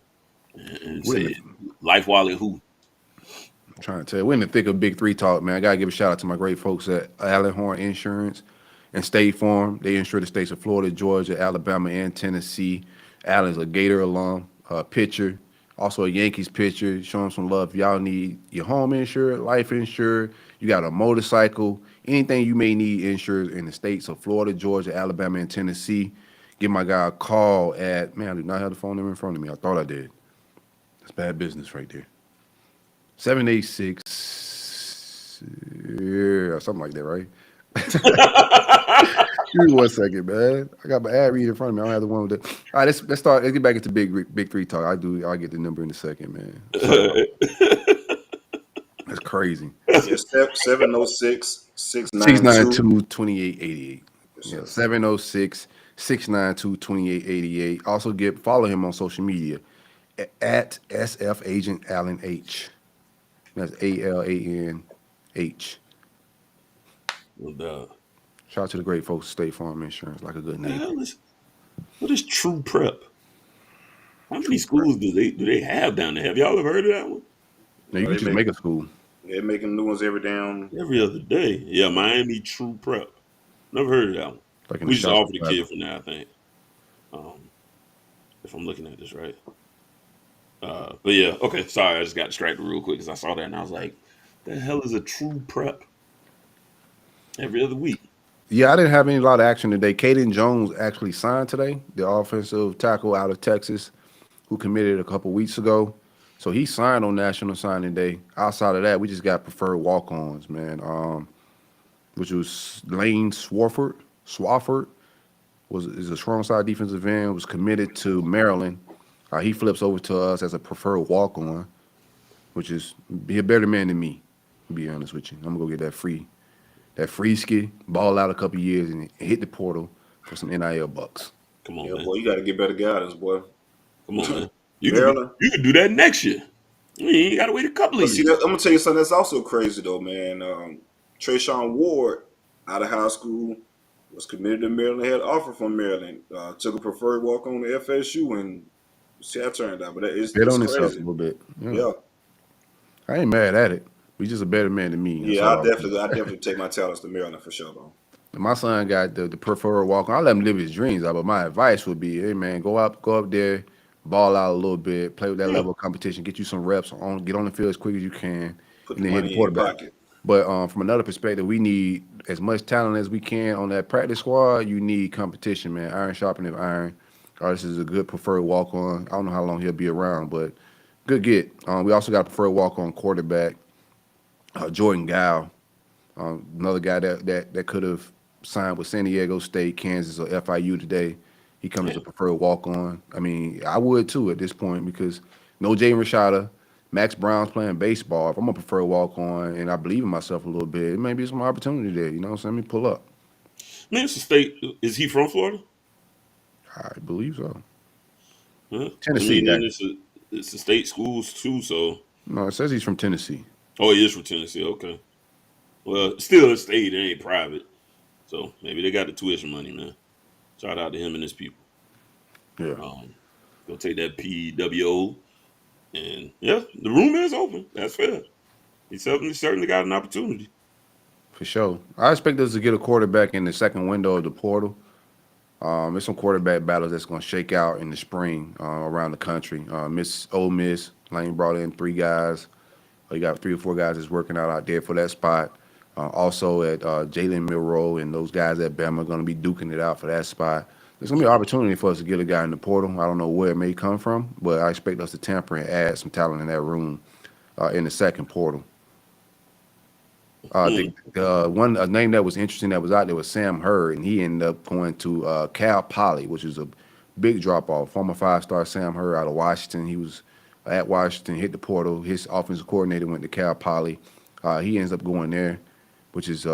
and say life wallet who. I'm trying to tell you, we're in the thick of Big 3 talk, man. I gotta give a shout out to my great folks at Alan Horne Insurance and State Farm. They insure the states of Florida, Georgia, Alabama, and Tennessee. Alan's a Gator alum, pitcher. Also a Yankees pitcher. Show them some love. If y'all need your home insured, life insured, you got a motorcycle, anything you may need insured in the states of Florida, Georgia, Alabama, and Tennessee. Give my guy a call at, man, I do not have the phone number in front of me. I thought I did. That's bad business right there. 786, yeah, something like that, right? Give me 1 second, man. I got my ad read in front of me. I don't have the one with the. All right, let's start. Let's get back into big three talk. I'll get the number in a second, man. That's crazy. Yes, 706 692 2888. Yeah, 706 692 2888. Also follow him on social media at SF Agent Alan H. That's ALANH. No doubt. Shout out to the great folks at State Farm Insurance, like a good name. What is True Prep? How many schools do they have down there? Have y'all ever heard of that one? No, you can just make a school. They're making new ones every other day. Yeah, Miami True Prep. Never heard of that one. Like we just offered a kid from there, I think. If I'm looking at this right. But yeah, okay. Sorry, I just got distracted real quick because I saw that and I was like, the hell is a True Prep? Every other week. Yeah, I didn't have a lot of action today. Caden Jones actually signed today, the offensive tackle out of Texas, who committed a couple weeks ago. So he signed on National Signing Day. Outside of that, we just got preferred walk-ons, man. Which was Lane Swafford is a strong side defensive end, was committed to Maryland. He flips over to us as a preferred walk-on, which is be a better man than me, to be honest with you. I'm gonna go get that free ski, ball out a couple years, and hit the portal for some NIL bucks. Come on, man. boy, you got to get better guidance, boy. Come on, man. You can do that next year. You got to wait a couple of years. I'm gonna tell you something that's also crazy though, man. Trayshawn Ward, out of high school, was committed to Maryland. Had an offer from Maryland. Took a preferred walk on to FSU, and see how it turned out. But it's on crazy. himself a little bit. Yeah, I ain't mad at it. We just a better man than me. Yeah, I definitely take my talents to Maryland for sure, though. My son got the preferred walk on. I let him live his dreams out, but my advice would be, hey man, go up there, ball out a little bit, play with that level of competition, get you some reps, get on the field as quick as you can, Put and the then hit money the in your quarterback. pocket. But from another perspective, we need as much talent as we can on that practice squad. You need competition, man. Iron sharpening iron. This is a good preferred walk on. I don't know how long he'll be around, but good get. We also got a preferred walk on quarterback. Jordan Gow, another guy that could have signed with San Diego State, Kansas, or FIU today. He comes as a preferred walk-on. I mean, I would too at this point because no Jaden Rashada, Max Brown's playing baseball. If I'm a preferred walk-on and I believe in myself a little bit, it may be some opportunity there. You know what I'm saying? Let me pull up. Man, it's a state. Is he from Florida? I believe so. Huh? Tennessee. I mean, it's a state schools too, so. No, it says he's from Tennessee. Oh, he is from Tennessee. Okay. Well, still a state. It ain't private. So maybe they got the tuition money, man. Shout out to him and his people. Yeah. Go take that PWO. And, yeah, the room is open. That's fair. He certainly got an opportunity. For sure. I expect us to get a quarterback in the second window of the portal. There's some quarterback battles that's going to shake out in the spring around the country. Ole Miss, Lane brought in 3 guys. You got 3 or 4 guys that's working out there for that spot. Also at Jalen Milroe and those guys at Bama are going to be duking it out for that spot. There's going to be an opportunity for us to get a guy in the portal. I don't know where it may come from, but I expect us to tamper and add some talent in that room in the second portal. A name that was interesting that was out there was Sam Hurd, and he ended up going to Cal Poly, which is a big drop-off. Former 5-star Sam Hurd out of Washington. He was at Washington, hit the portal. His offensive coordinator went to Cal Poly. He ends up going there, which is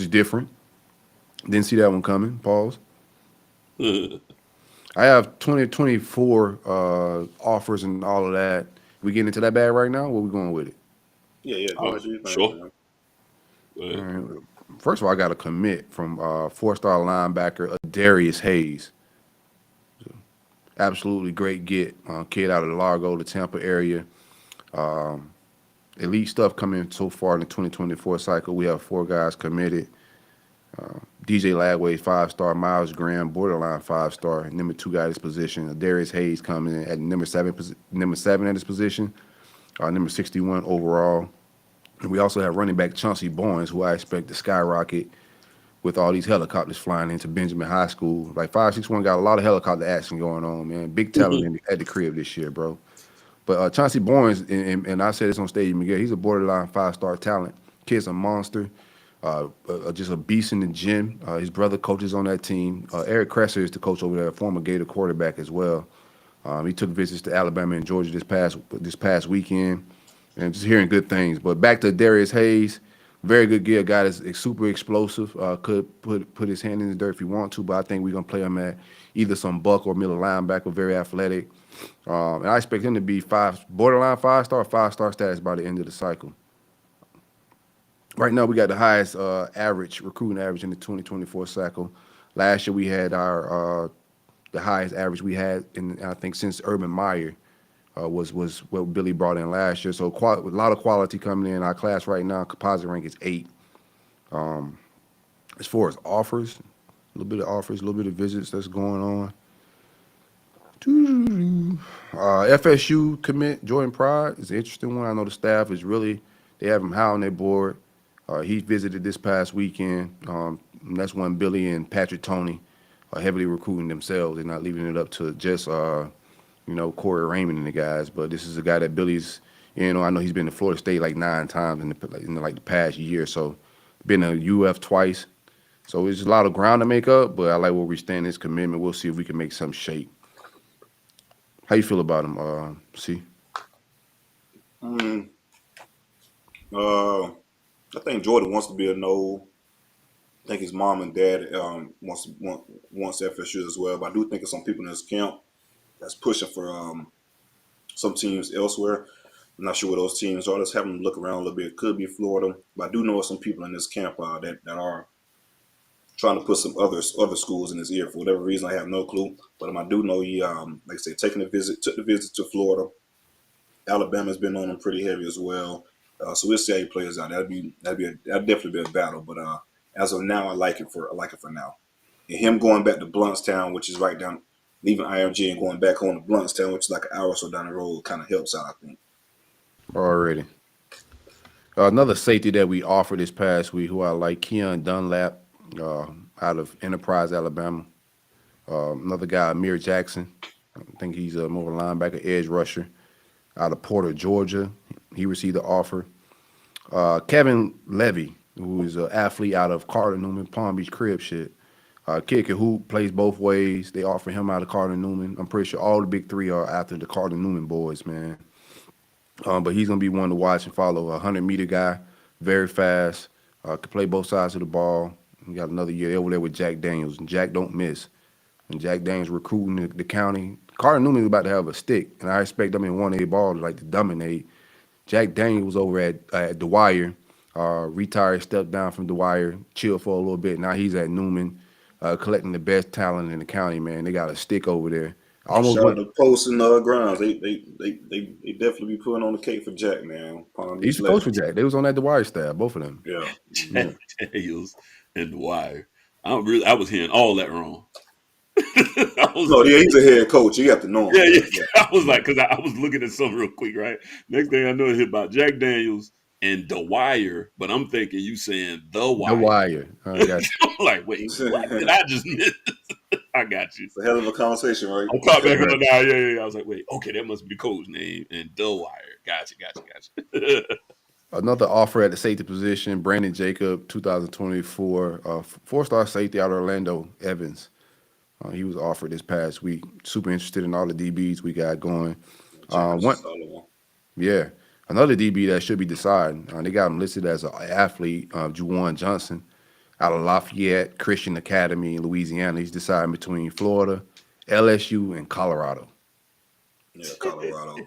different. Didn't see that one coming. Pause. I have 2024 offers and all of that. We getting into that bag right now? Where we going with it? Yeah. Sure. Right. First of all, I got a commit from 4-star linebacker Darius Hayes. Absolutely great get. Kid out of the Largo, the Tampa area. Elite stuff coming so far in the 2024 cycle. We have 4 guys committed. DJ Lagway, 5-star. Miles Graham, borderline 5-star. Number 2 guy at his position. Darius Hayes coming in at number 7 at his position. Number 61 overall. And we also have running back Chauncey Barnes, who I expect to skyrocket with all these helicopters flying into Benjamin High School. Like 561 got a lot of helicopter action going on, man. Big talent at the crib this year, bro. But Chauncey Barnes, and I said this on stage, Miguel, he's a borderline 5-star talent. Kid's a monster, just a beast in the gym. His brother coaches on that team. Eric Kresser is the coach over there, former Gator quarterback as well. He took visits to Alabama and Georgia this past weekend, and just hearing good things. But back to Darius Hayes, very good gear, guy that's super explosive. Could put his hand in the dirt if he want to, but I think we're gonna play him at either some buck or middle linebacker, very athletic. And I expect him to be borderline 5-star, 5-star status by the end of the cycle. Right now, we got the highest recruiting average in the 2024 cycle. Last year, we had the highest average we had I think since Urban Meyer was what Billy brought in last year. So a lot of quality coming in. Our class right now, composite rank is 8. As far as offers, a little bit of visits that's going on. FSU commit Jordan Pride is an interesting one. I know the staff is they have him high on their board. He visited this past weekend. And that's when Billy and Patrick Toney are heavily recruiting themselves. They're not leaving it up to just Corey Raymond and the guys. But this is a guy that Billy's. I know he's been to Florida State like 9 times in the past year. So been to UF twice. So it's a lot of ground to make up. But I like where we stand in this commitment. We'll see if we can make some shape. How you feel about him, C? I think Jordan wants to be a Knoll. I think his mom and dad wants FSU as well. But I do think of some people in this camp that's pushing for some teams elsewhere. I'm not sure what those teams are. Let's have them look around a little bit. It could be Florida, but I do know some people in this camp that are trying to put some other schools in his ear for whatever reason. I have no clue, but I do know he, like I said, took the visit to Florida. Alabama's been on him pretty heavy as well. So we'll see how he plays out. That'd definitely be a battle. But as of now, I like it for now. And him going back to Bluntstown, which is right down, leaving IMG and going back home to Bluntstown, which is like an hour or so down the road, kind of helps out, I think. Already. Another safety that we offered this past week, who I like, Keon Dunlap. Out of Enterprise, Alabama. Another guy, Amir Jackson. I think he's more of a linebacker, edge rusher. Out of Porter, Georgia. He received the offer. Kevin Levy, who is an athlete out of Carter Newman, Palm Beach crib shit. Kid who plays both ways. They offer him out of Carter Newman. I'm pretty sure all the big 3 are after the Carter Newman boys, man. But he's going to be one to watch and follow. A 100-meter guy, very fast. Can play both sides of the ball. We got another year over there with Jack Daniels, and Jack don't miss. And Jack Daniels recruiting the county. Carter Newman is about to have a stick, and I expect them in 1A ball to dominate. Jack Daniels over at Dwyer, retired, stepped down from Dwyer, chilled for a little bit. Now he's at Newman, collecting the best talent in the county, man. They got a stick over there. Almost shout out to Post and grounds. They definitely be putting on the cake for Jack, man. He used to coach for Jack. They was on that Dwyer staff, both of them. Yeah. Jack Daniels and Dwyer. I was hearing all that wrong. He's a head coach. You have to know him. Yeah. I was like, because I was looking at something real quick, right? Next thing I know, it's about Jack Daniels and Dwyer, but I'm thinking you saying The Wire. The Wire. I'm like, wait, what did I just miss? I got you. It's a hell of a conversation, right? I caught back on now. Yeah. I was like, wait, okay, that must be the coach name. And The Wire. Gotcha. Another offer at the safety position, Brandon Jacob, 2024, 4-star safety out of Orlando, Evans. He was offered this past week. Super interested in all the DBs we got going. Another DB that should be deciding. They got him listed as an athlete, Juwan Johnson, out of Lafayette Christian Academy in Louisiana. He's deciding between Florida, LSU, and Colorado. Yeah, Colorado.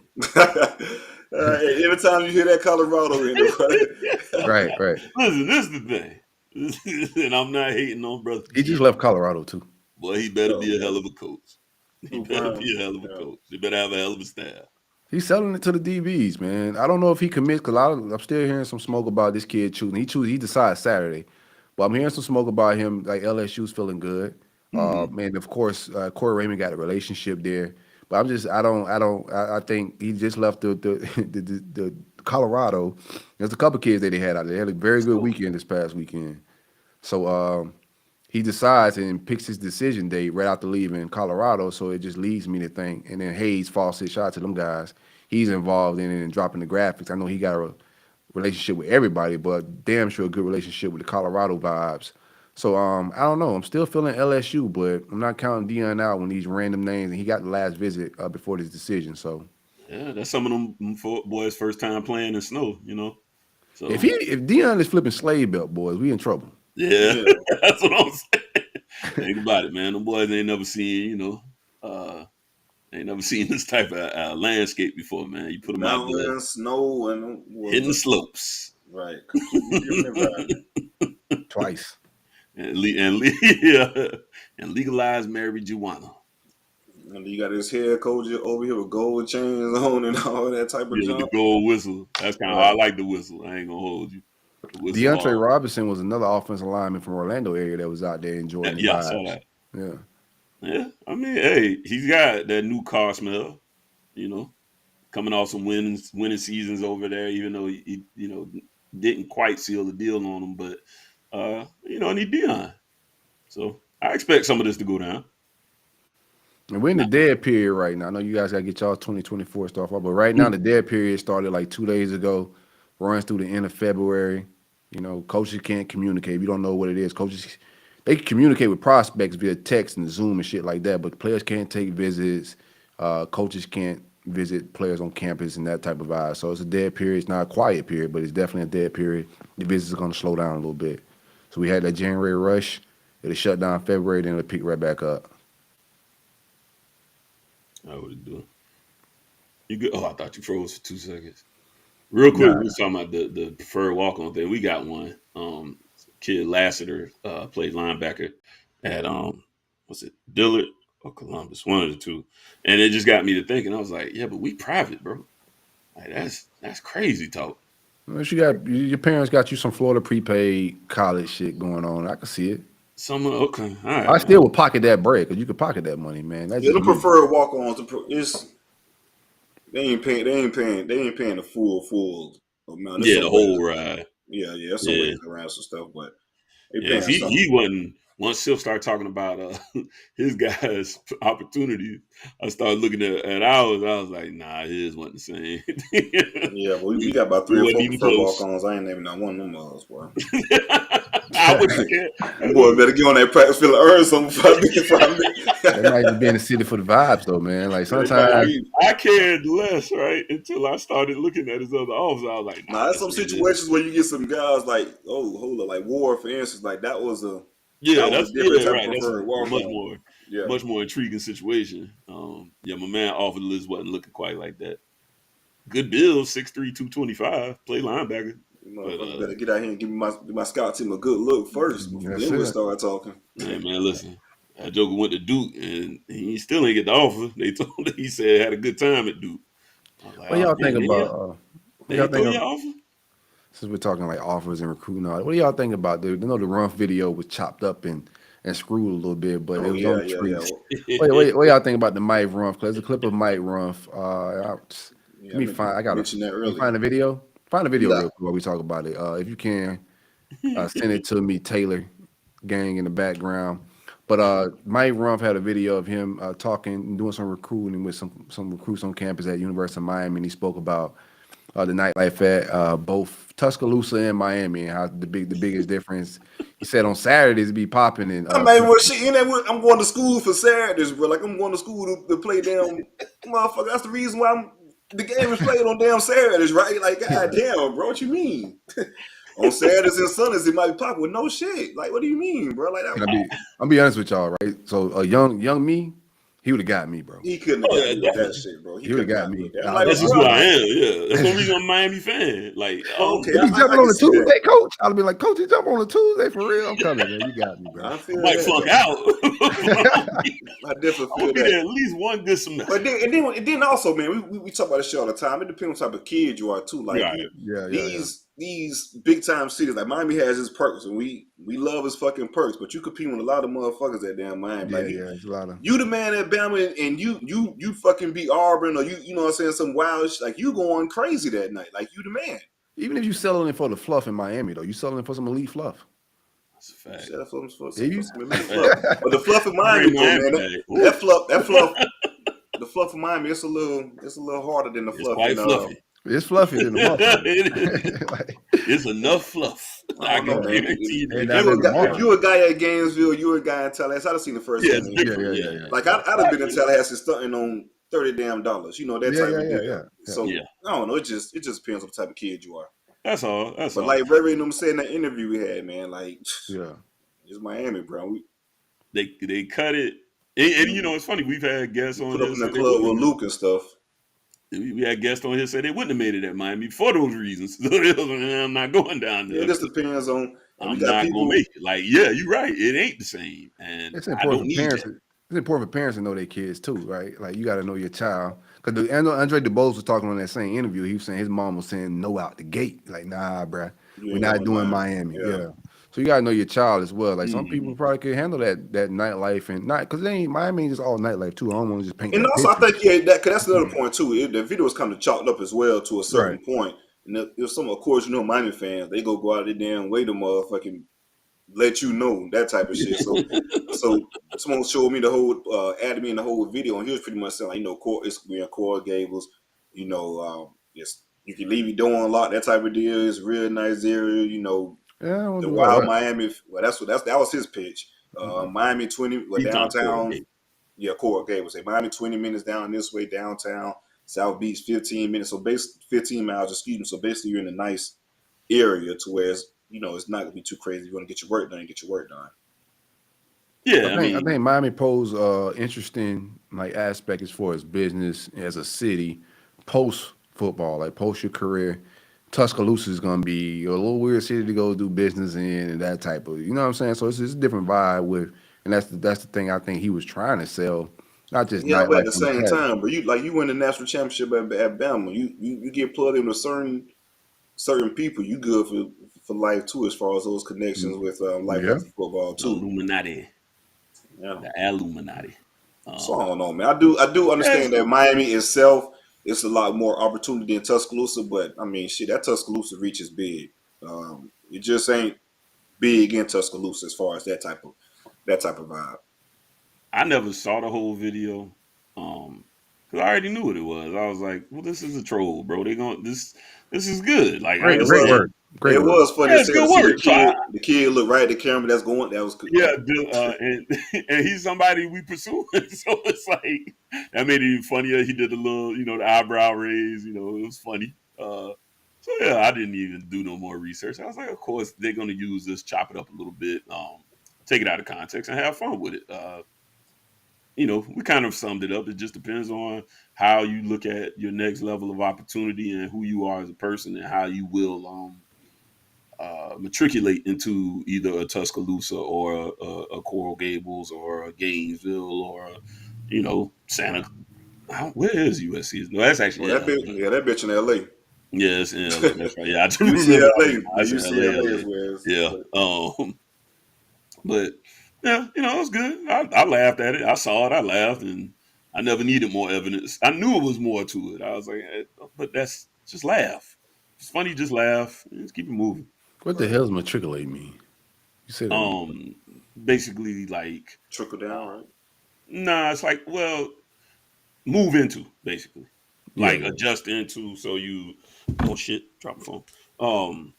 Every time you hear that Colorado in it, right. Listen, this is the thing. And I'm not hating on brother. He just left Colorado, too. Boy, he better be a hell of a coach. He better be a hell of a coach. He better have a hell of a staff. He's selling it to the DBs, man. I don't know if he commits, because I'm still hearing some smoke about this kid choosing. He decides Saturday. But I'm hearing some smoke about him. Like LSU's feeling good. And of course, Corey Raymond got a relationship there. But I think he just left the Colorado. There's a couple kids that they had out there. They had a very good weekend this past weekend. So he decides and picks his decision date right after leaving Colorado. So it just leads me to think. And then Hayes falls his shot to them guys. He's involved in it and dropping the graphics. I know he got a relationship with everybody, but damn sure a good relationship with the Colorado vibes. So I don't know. I'm still feeling LSU, but I'm not counting Deion out when these random names. And he got the last visit before this decision. So yeah, that's some of them boys' first time playing in snow. So if Deion is flipping slave belt, boys, we in trouble. Yeah, that's what I'm saying. Think about it, man. Them boys ain't never seen, ain't never seen this type of landscape before, man. You put them out there, mountain, snow, and hitting the slopes, right? Twice. And legalize marijuana. And you got his head coach over here with gold chains on and all that type of junk. The gold whistle. That's kind of I like the whistle. I ain't gonna hold you. DeAndre Robinson was another offensive lineman from Orlando area that was out there enjoying the vibes. I saw that. Yeah. I mean, hey, he's got that new car smell, coming off some winning seasons over there, even though he didn't quite seal the deal on him, but and he Deion. So I expect some of this to go down. And we're in the dead period right now. I know you guys got to get y'all 2024 stuff off, but right now the dead period started like 2 days ago, runs through the end of February. Coaches can't communicate. We don't know what it is. Coaches, they can communicate with prospects via text and Zoom and shit like that, but players can't take visits. Coaches can't visit players on campus and that type of vibe. So it's a dead period. It's not a quiet period, but it's definitely a dead period. The visits are going to slow down a little bit. So we had that January rush. It'll shut down February, then it'll pick right back up. How would it do? You good? Oh, I thought you froze for 2 seconds. Real quick, we were talking about the preferred walk-on thing. We got one. Kid Lassiter played linebacker at was it Dillard or Columbus? One of the two. And it just got me to thinking. I was like, yeah, but we private, bro. Like that's crazy talk. Well, your parents got you some Florida prepaid college shit going on. I can see it. Okay, all right. I still would pocket that bread because you could pocket that money, man. That's the preferred walk-ons. They ain't paying the full amount. Yeah, the whole ride. Yeah, some ways around some stuff, but he wasn't. Once Silk started talking about his guys' opportunities, I started looking at ours. I was like, nah, his wasn't the same. Yeah, well, we got about 3 or 4 preferred walk-ons. I ain't naming not one of them others, boy. I wouldn't care. Boy, better get on that practice field and earn something for me. They might just be in the city for the vibes, though, man. Like sometimes I cared less, right, until I started looking at his other offers. I was like, nah, there's some situations where you get some guys like, hold up, like Ward, for instance, like that was a that's different type right. of preferred walk-on. Much more intriguing situation. My man off of the list wasn't looking quite like that. Good bill, 6'3", 225, play linebacker. But, better get out here and give me my scout team a good look first. Then we'll start talking. Hey man, listen. That Joker went to Duke and he still ain't get the offer. They told him he said had a good time at Duke. Like, what y'all think about? They throw your offer? Since we're talking like offers and recruiting, what do y'all think about the Rumph video was chopped up and screwed a little bit, but it was on the streets. What y'all think about the Mike Rumph? Because there's a clip of Mike Rumph. Let me find. I got to find the video. Find the video real quick while we talk about it. If you can, send it to me, Taylor gang in the background. But Mike Rumph had a video of him talking and doing some recruiting with some recruits on campus at University of Miami, and he spoke about the nightlife at both Tuscaloosa and Miami and how the biggest difference. He said on Saturdays be popping and I'm going to school for Saturdays, bro. Like I'm going to school to play damn motherfucker. That's the reason why the game is played on damn Saturdays, right? Like goddamn, bro, what you mean? On Saturdays and Sundays it might be popping with no shit. Like what do you mean, bro? Like that. I'll be honest with y'all, right? So a young me, he would have got me, bro. He couldn't have got me with that shit, bro. He would have got me. That's just who I am. Yeah, that's the reason I'm a Miami fan. Like, okay, he's jumping on a Tuesday, coach. I'll be like, coach, you jump on a Tuesday for real. I'm coming, man. You got me, bro. I might flunk out. I definitely I'm feel gonna be that. there at least one good semester. But then also, man, we talk about this shit all the time. It depends on what type of kid you are too. Like these big time cities, like Miami has its perks, and we love its fucking perks. But you compete with a lot of motherfuckers at damn Miami. Yeah, Like it's a lot of. you the man at Bama, and you fucking beat Auburn, or you know what I'm saying, some wild shit. Like you going crazy that night. Like you the man. Even if you selling it for the fluff in Miami, though, you selling it for some elite fluff. That's a fact. Shut up for some Yeah, fluff. But the fluff in Miami, though, man, that fluff. The fluff of Miami, it's a little harder than the fluff. Quite fluffy. It's fluffy than the motherfucker. Like, it's enough fluff. I can guarantee you. If you a guy at Gainesville, you a guy in Tallahassee. I'd have seen the first game. Yeah. Like I'd have been in Tallahassee stunting on $30 damn. You know that type of deal. So I don't know. It just depends on the type of kid you are. That's all. But like Ray and them said in that interview we had, man, like it's Miami, bro. They cut it. And you know, it's funny. We've had guests on put up in the club with Luke and stuff. We had guests on here say they wouldn't have made it at Miami for those reasons. I'm not going down there. It just depends on. I'm not gonna make it. Like, yeah, you're right. It ain't the same, and it's important for parents. It's important for parents to know their kids too, right? Like you got to know your child. Because Andre DeBose was talking on that same interview. He was saying his mom was saying no out the gate. Like, nah, bruh, we're not doing Miami. Yeah. So you gotta know your child as well. Like some people probably could handle that nightlife and not because Miami ain't just all nightlife too. I don't want to just paint. And also, I think that's another point too. The video was kind of chalked up as well to a certain point. And there's some, of course, Miami fans, they go out of their damn way to motherfucking let you know that type of shit. So someone showed me the whole, added me in the whole video, and he was pretty much saying, like, it's being Coral Gables, it's you can leave your door unlocked, that type of deal. It's a real nice area, the wild Miami. Well, that was his pitch. Miami 20 downtown. Coral Gables. Say Miami 20 minutes down this way downtown. South Beach 15 minutes. So basically 15 miles. Excuse me. So basically you're in a nice area to where it's not gonna be too crazy. You want to get your work done. Get your work done. Yeah, I think Miami pose interesting aspect as far as business as a city post football, like post your career. Tuscaloosa is gonna be a little weird city to go do business in and that type of, you know what I'm saying? So it's a different vibe with, and that's the thing I think he was trying to sell, not just but at the same time, but you win the national championship at Bama, you get plugged into certain people, you good for life too, as far as those connections with life after football too. Illuminati, the Illuminati. So I don't know, man. I do understand that Miami itself. It's a lot more opportunity in Tuscaloosa, but I mean, shit, that Tuscaloosa reach is big. It just ain't big in Tuscaloosa as far as that type of vibe. I never saw the whole video, because I already knew what it was. I was like, well, this is a troll, bro. This is good. Like, great work. It was funny. Yeah, it's good work. The kid looked right at the camera. That was good. Yeah, and he's somebody we pursue. So it's like that made it even funnier. He did a little, the eyebrow raise. It was funny. So yeah, I didn't even do no more research. I was like, of course they're gonna use this, chop it up a little bit, take it out of context, and have fun with it. We kind of summed it up. It just depends on how you look at your next level of opportunity and who you are as a person and how you will matriculate into either a Tuscaloosa or a Coral Gables or a Gainesville or Santa. Where is USC? No, that's actually that bitch in LA. Yes, yeah, that's right. Yeah, I do UCLA. UCLA is where it's. Yeah. But yeah, it was good. I laughed at it. I saw it. I laughed, and I never needed more evidence. I knew it was more to it. I was like, but that's just laugh. It's funny. Just laugh. Just keep it moving. What the hell does matriculate mean? You said basically like trickle down, right? Nah, it's like move into basically, adjust into. So you drop the phone.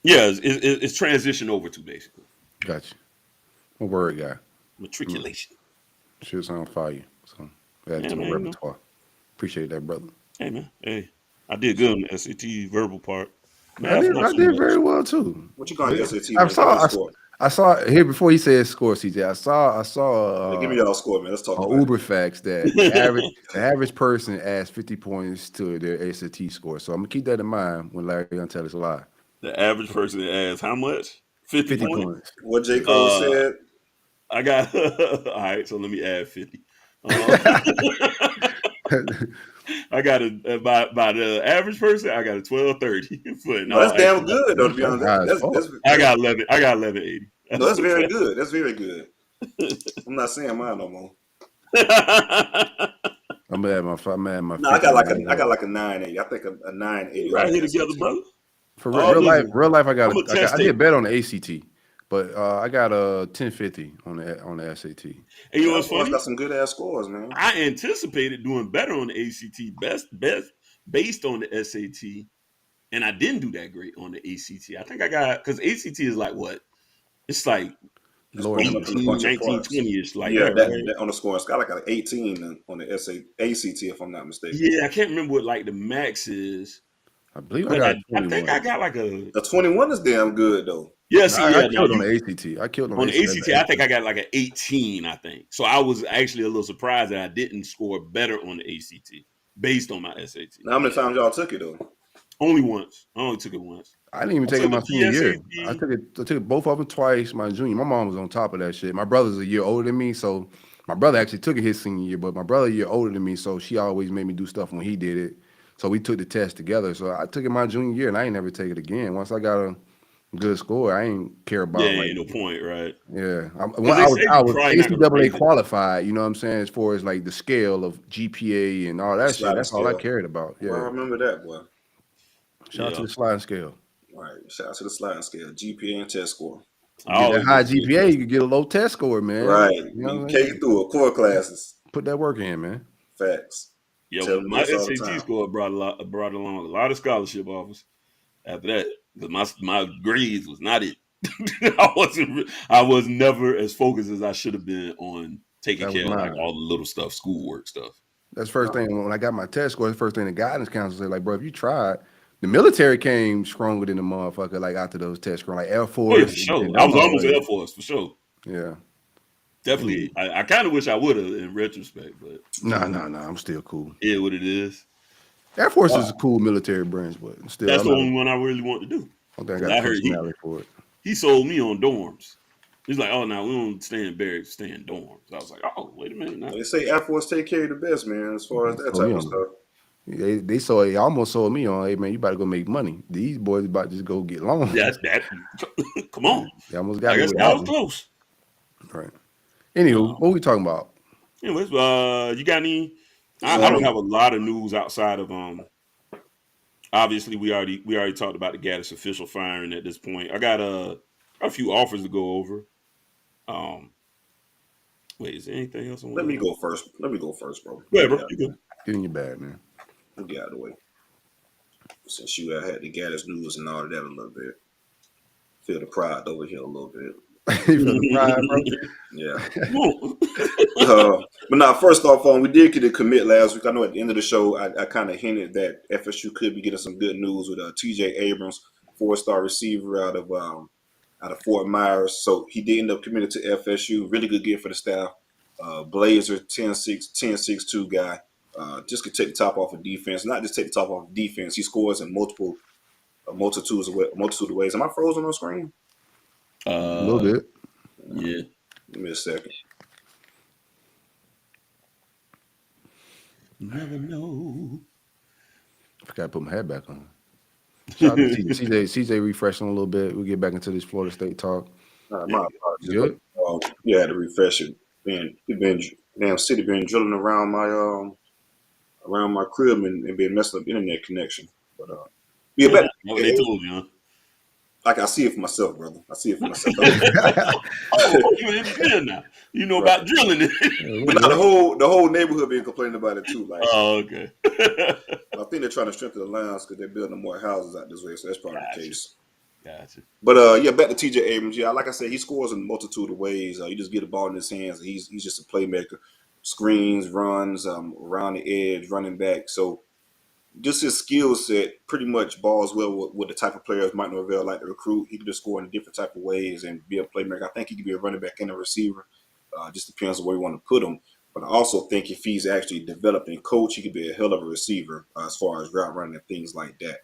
It's transition over to basically. Gotcha. What word guy? Matriculation. Shit's on fire. So add to my repertoire. Appreciate that, brother. Hey man, I did good on the SAT verbal part. Man, I did very well too. What you call your SAT? I saw here before he said score, CJ. I saw. Give me y'all score, man. Let's talk about Uber facts that the average person adds 50 points to their SAT score. So I'm gonna keep that in mind when Larry gonna tell us a lie. The average person adds how much? 50 points. What J. Cole said. I got all right. So let me add 50. I got by the average person, I got a 1230. No, that's damn good though. To be honest, I got 11. I got 1180. No, that's very good. That's very good. I'm not saying mine no more. I'm mad at my. No, I got like a 980. I think a 980. Right here together, brother. For real life, I did better on the ACT, but I got a 1050 on the SAT. And you know what's funny? Got some good ass scores, man. I anticipated doing better on the ACT, best based on the SAT, and I didn't do that great on the ACT. I think I got, because ACT is like what? It's like 18, 19, 20-ish. Like that on the scoring scale, I got like 18 on the ACT, if I'm not mistaken. Yeah, I can't remember what like the max is. I believe I think I got like a 21 is damn good though. Yeah, see, I killed on the ACT. I killed on the ACT. I think I got like an 18. I think so. I was actually a little surprised that I didn't score better on the ACT based on my SAT. Now, how many times y'all took it though? Only once. I only took it once. I didn't even take it my senior year. I took it both of them twice. My junior. My mom was on top of that shit. My brother's a year older than me, so my brother actually took it his senior year, but my brother a year older than me, so she always made me do stuff when he did it. So we took the test together. So I took it my junior year, and I ain't never take it again. Once I got a good score, I ain't care about. Yeah, ain't no point, right? Yeah, I was NCAA qualified. You know what I'm saying? As far as like the scale of GPA and all that shit, that's all I cared about. Yeah, well, I remember that, boy. Shout out to the sliding scale. All right, shout out to the sliding scale, GPA and test score. Get that high GPA, you can get a low test score, man. Right, you know K through core classes. Put that work in, man. Facts. Yeah, my SAT score brought along a lot of scholarship offers. After that, because my grades was not it. I was never as focused as I should have been on taking care of like all the little stuff, schoolwork stuff. That's the first thing when I got my test score. The first thing the guidance counselor said, like, bro, if you tried, the military came stronger than the motherfucker. Like after those tests, like Air Force. Oh, yeah, for sure. I was almost Air Force for sure. Yeah. Definitely. I kind of wish I would have in retrospect, but no, I'm still cool. Yeah, what it is. Air Force is a cool military branch, but still, that's the only one I really want to do. I think I got personality for it. He sold me on dorms. He's like, "Oh, no, we don't stay in barracks, stay in dorms." I was like, "Oh, wait a minute." Now. They say Air Force take care of the best, man, as far as that type of stuff. They almost sold me on, hey man, you about to go make money. These boys about to just go get loans. Yeah, that. Come on. They almost got. I guess that was close. Right. Anywho, what are we talking about? Anyways, you got any? I don't have a lot of news outside of obviously we already talked about the Gaddis official firing at this point. I got a few offers to go over. Wait, is there anything else? Let me go first, bro. Yeah, bro. You good. Get in your bag, man. Get out of the way. Since you had the Gaddis news and all of that a little bit. Feel the pride over here a little bit. You feel the pride, bro? Yeah. But now, first off, we did get a commit last week. I know at the end of the show, I kind of hinted that FSU could be getting some good news with TJ Abrams, 4-star receiver out of Fort Myers. So he did end up committed to FSU. Really good get for the staff. Blazer, 10'6", 10'6", guy. Just could take the top off of defense. Not just take the top off of defense. He scores in a multitude of ways. Am I frozen on screen? A little bit. Yeah. Give me a second. Never know. I forgot to put my hat back on. Shout out to CJ refreshing a little bit. We'll get back into this Florida State talk. My apologies. Good? Yeah, the refresher. Damn city been drilling around my crib and been messing up internet connection. But what they told you, huh? Like I see it for myself, brother. I see it for myself. You understand now. You know about drilling it. But now the whole neighborhood been complaining about it too. Like, okay. I think they're trying to strengthen the lines because they're building more houses out this way. So that's probably the case. Gotcha. But back to TJ Abrams. Yeah, like I said, he scores in a multitude of ways. You just get the ball in his hands. And he's just a playmaker. Screens, runs, around the edge, running back. So just his skill set pretty much balls well with the type of players Mike Norvell like to recruit. He can just score in different type of ways and be a playmaker. I think he could be a running back and a receiver. Just depends on where you want to put him. But I also think if he's actually developed and coached, he could be a hell of a receiver as far as route running and things like that.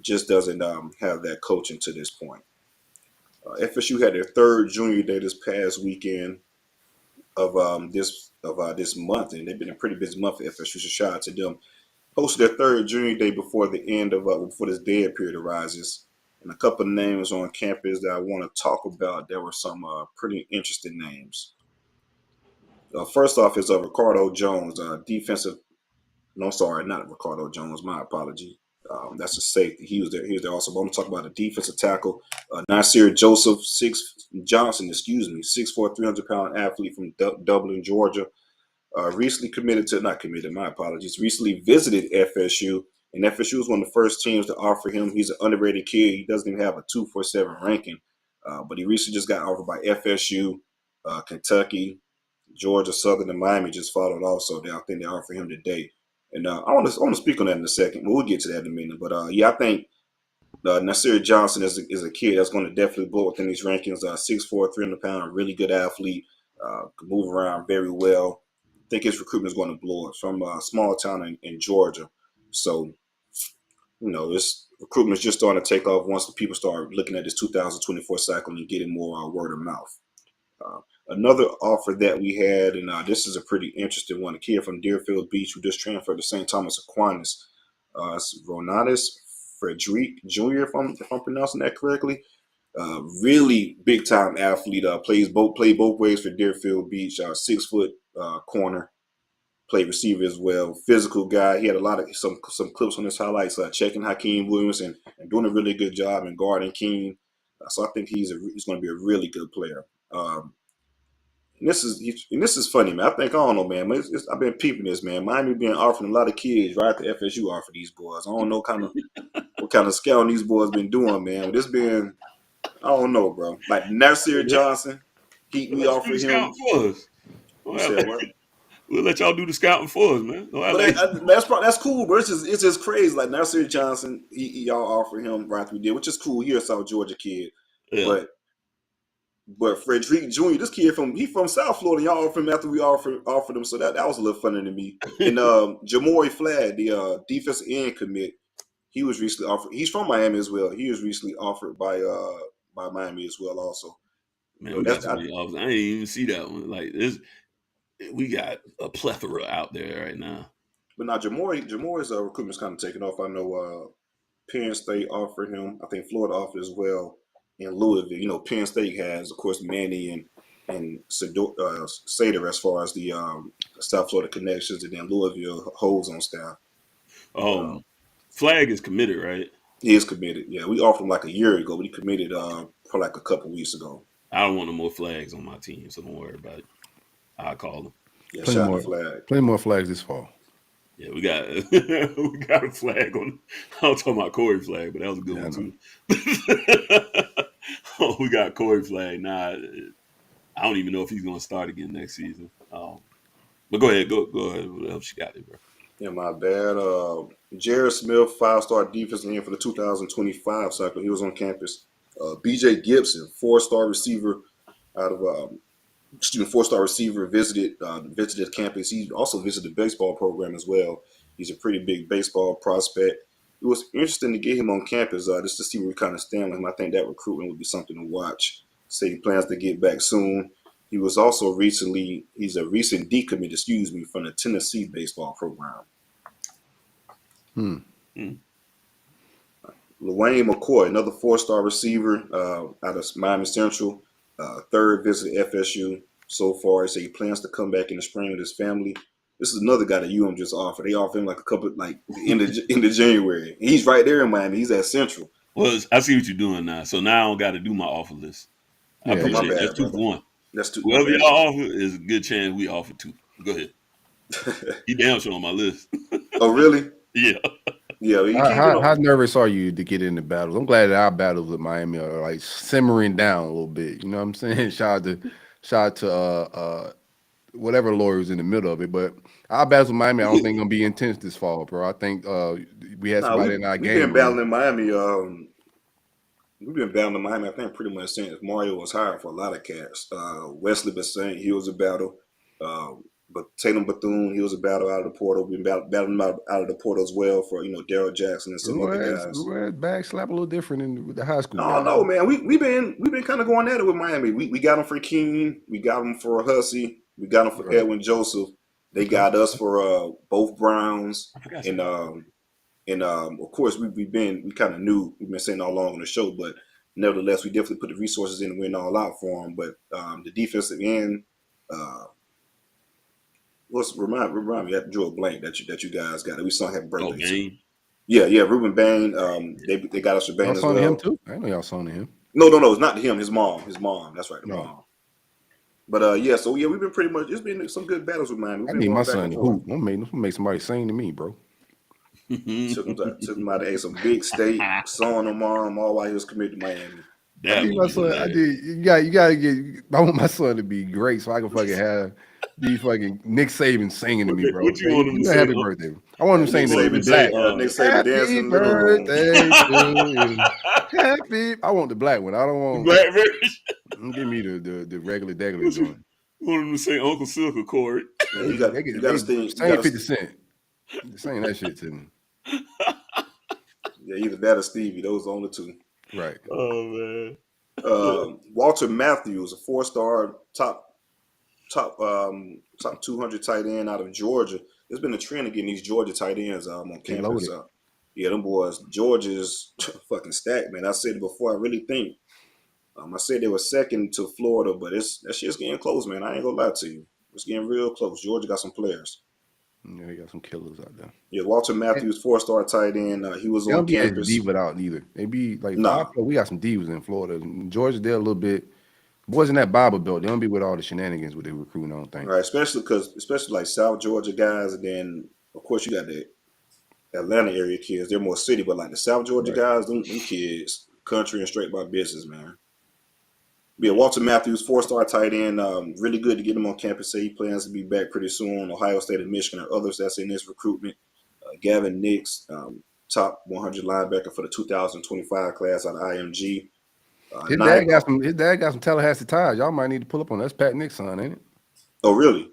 Just doesn't have that coaching to this point. FSU had their third junior day this past weekend. of this month, and they've been a pretty busy month for FSU. So shout out to them. Hosted their third junior day before the end of before this dead period arises. And a couple of names on campus that I want to talk about. There were some pretty interesting names. First off is Ricardo Jones, defensive. No, sorry, not Ricardo Jones. My apology. That's a safety. He was there. He was there also. But I'm going to talk about a defensive tackle, Nasir Joseph Johnson. 6'4", 300-pound athlete from Dublin, Georgia. Recently recently visited FSU, and FSU was one of the first teams to offer him. He's an underrated kid. He doesn't even have a 247 ranking, but he recently just got offered by FSU, Kentucky, Georgia, Southern, and Miami just followed also. I think they offer him today, and I want to speak on that in a second. But we'll get to that in a minute. But I think Nasir Johnson is a kid that's going to definitely blow within these rankings. 6'4", 300-pound, really good athlete, can move around very well. I think his recruitment is going to blow up from a small town in Georgia. So, this recruitment is just starting to take off once the people start looking at this 2024 cycle and getting more word of mouth. Another offer that we had, and this is a pretty interesting one, a kid from Deerfield Beach who just transferred to St. Thomas Aquinas. Ronatus Frederick Jr., if I'm pronouncing that correctly. Really big time athlete. Played both ways for Deerfield Beach. 6 foot corner. Played receiver as well. Physical guy. He had a lot of some clips on his highlights, checking Hakeem Williams and doing a really good job in guarding Keene. So I think he's going to be a really good player. And this is funny, man. I don't know, man. I've been peeping this, man. Miami been offering a lot of kids right to FSU offer these boys. I don't know what kind of scouting these boys been doing, man. But I don't know, bro. Like Nasir Johnson, we offer him. You said what? We'll let y'all do the scouting for us, man. That's cool, bro. It's just crazy. Like Nasir Johnson, y'all offer him right after we did, which is cool. He's a South Georgia kid, yeah. But Frederick Jr., this kid from South Florida, y'all offered him after we offered him, so that was a little funny to me. And Jamori Flagg, the defensive end commit, he was recently offered. He's from Miami as well. He was recently offered by Miami as well, also. Man, we got so many offers. I didn't even see that one. Like this, we got a plethora out there right now. But now Jamori's recruitment's kind of taking off. I know Penn State offered him. I think Florida offered as well. In Louisville, Penn State has, of course, Manny and Sater as far as the South Florida connections, and then Louisville holds on staff. Flagg is committed, right? He is committed. Yeah, we offered him like a year ago, but he committed for like a couple weeks ago. I don't want no more flags on my team, so don't worry about it. I'll call them. Yeah, play more flags this fall. Yeah, we got a flag on. I was talking about Corey Flag, but that was a good one too. We got Corey Flag. Nah, I don't even know if he's going to start again next season. But go ahead. Go ahead. What else you got there, bro? Yeah, my bad. Jared Smith, 5-star defensive end for the 2025 cycle. He was on campus. BJ Gibson, 4-star receiver out of 4-star receiver, visited campus. He also visited the baseball program as well. He's a pretty big baseball prospect. It was interesting to get him on campus just to see where we kind of stand with him. I think that recruitment would be something to watch. Say he plans to get back soon. He was also he's a recent decommit, from the Tennessee baseball program. LaWayne McCoy, another 4-star receiver out of Miami Central, third visit at FSU so far. He said he plans to come back in the spring with his family. This is another guy that UM just offered. They offered him like a couple, like end of January. He's right there in Miami. He's at Central. Well, I see what you're doing now. So now I don't got to do my offer list. I appreciate it. That's 2 for 1. That's 2. Whoever y'all offer is a good chance we offer 2. Go ahead. He damn sure on my list. Oh, really? Yeah. Yeah. How nervous are you to get into battles? I'm glad that our battles with Miami are like simmering down a little bit. You know what I'm saying? Shout out to whatever lawyer was in the middle of it. But our battles with Miami, I don't think gonna be intense this fall, bro. I think we had somebody in our game. We've been battling Miami. We've been battling Miami. I think pretty much since Mario was hired for a lot of cats. Wesley Bassett, he was a battle. But Tatum Bethune, he was a battle out of the portal. We've been battling him out of the portal as well for Daryl Jackson and some other guys. Bag slap a little different with the high school. I don't know, man. We've been kind of going at it with Miami. We got him for Keene. We got him for Hussey. We got him for Edwin Joseph. They got us for both Browns, and of course we kind of knew, we've been saying all along on the show, but nevertheless we definitely put the resources in and went all out for him. But the defensive end, remind me that Joe Blank that you guys got. We saw happy birthday. Bain. Yeah, Ruben Bain. They got us for Bain Y'all as saw well. him too? I know y'all saw him. No, it's not him. His mom. That's right, mom. But so we've been pretty much. It's been some good battles with mine. I need my son to hoop. I'm gonna make somebody sing to me, bro. Took him out to ate some big steak, sawing them arm all while he was committed to Miami. I need my son. I did. You gotta get. I want my son to be great, so I can fucking have the fucking Nick Saban singing to me, bro. What you want him to say? Happy birthday. I want him to sing the black. Nick Saban dancing. Happy birthday to you. Happy. I want the black one. I don't want black version. Give me the regular joint. You want him to say Uncle Silk or Corey? Yeah, you got to stay. Sing 50 Cent. Sing that shit to me. Yeah, either that or Stevie. Those are the only two. Right. Oh man. Walter Matthews, a 4-star top 200 tight end out of Georgia. There's been a trend of getting these Georgia tight ends on campus. Yeah, them boys. Georgia's fucking stacked, man. I said it before. I really think. I said they were second to Florida, but that shit's getting close, man. I ain't gonna lie to you. It's getting real close. Georgia got some players. Yeah, they got some killers out there. Yeah, Walter Matthews, 4-star tight end. He was on campus. They don't be diva out either. They be like, we got some divas in Florida. In Georgia, they're a little bit. Boys in that Bible Belt, they don't be with all the shenanigans with their recruiting, I don't think. Right, especially like South Georgia guys, and then of course you got the Atlanta area kids. They're more city, but like the South Georgia guys, them kids, country and straight by business, man. Yeah, Walter Matthews, 4-star tight end. Really good to get him on campus. Say he plans to be back pretty soon. Ohio State and Michigan are others that's in this recruitment. Gavin Nix, top 100 linebacker for the 2025 class out of IMG. His dad got some Tallahassee ties. Y'all might need to pull up on that. That's Pat Nick's son, ain't it? Oh, really?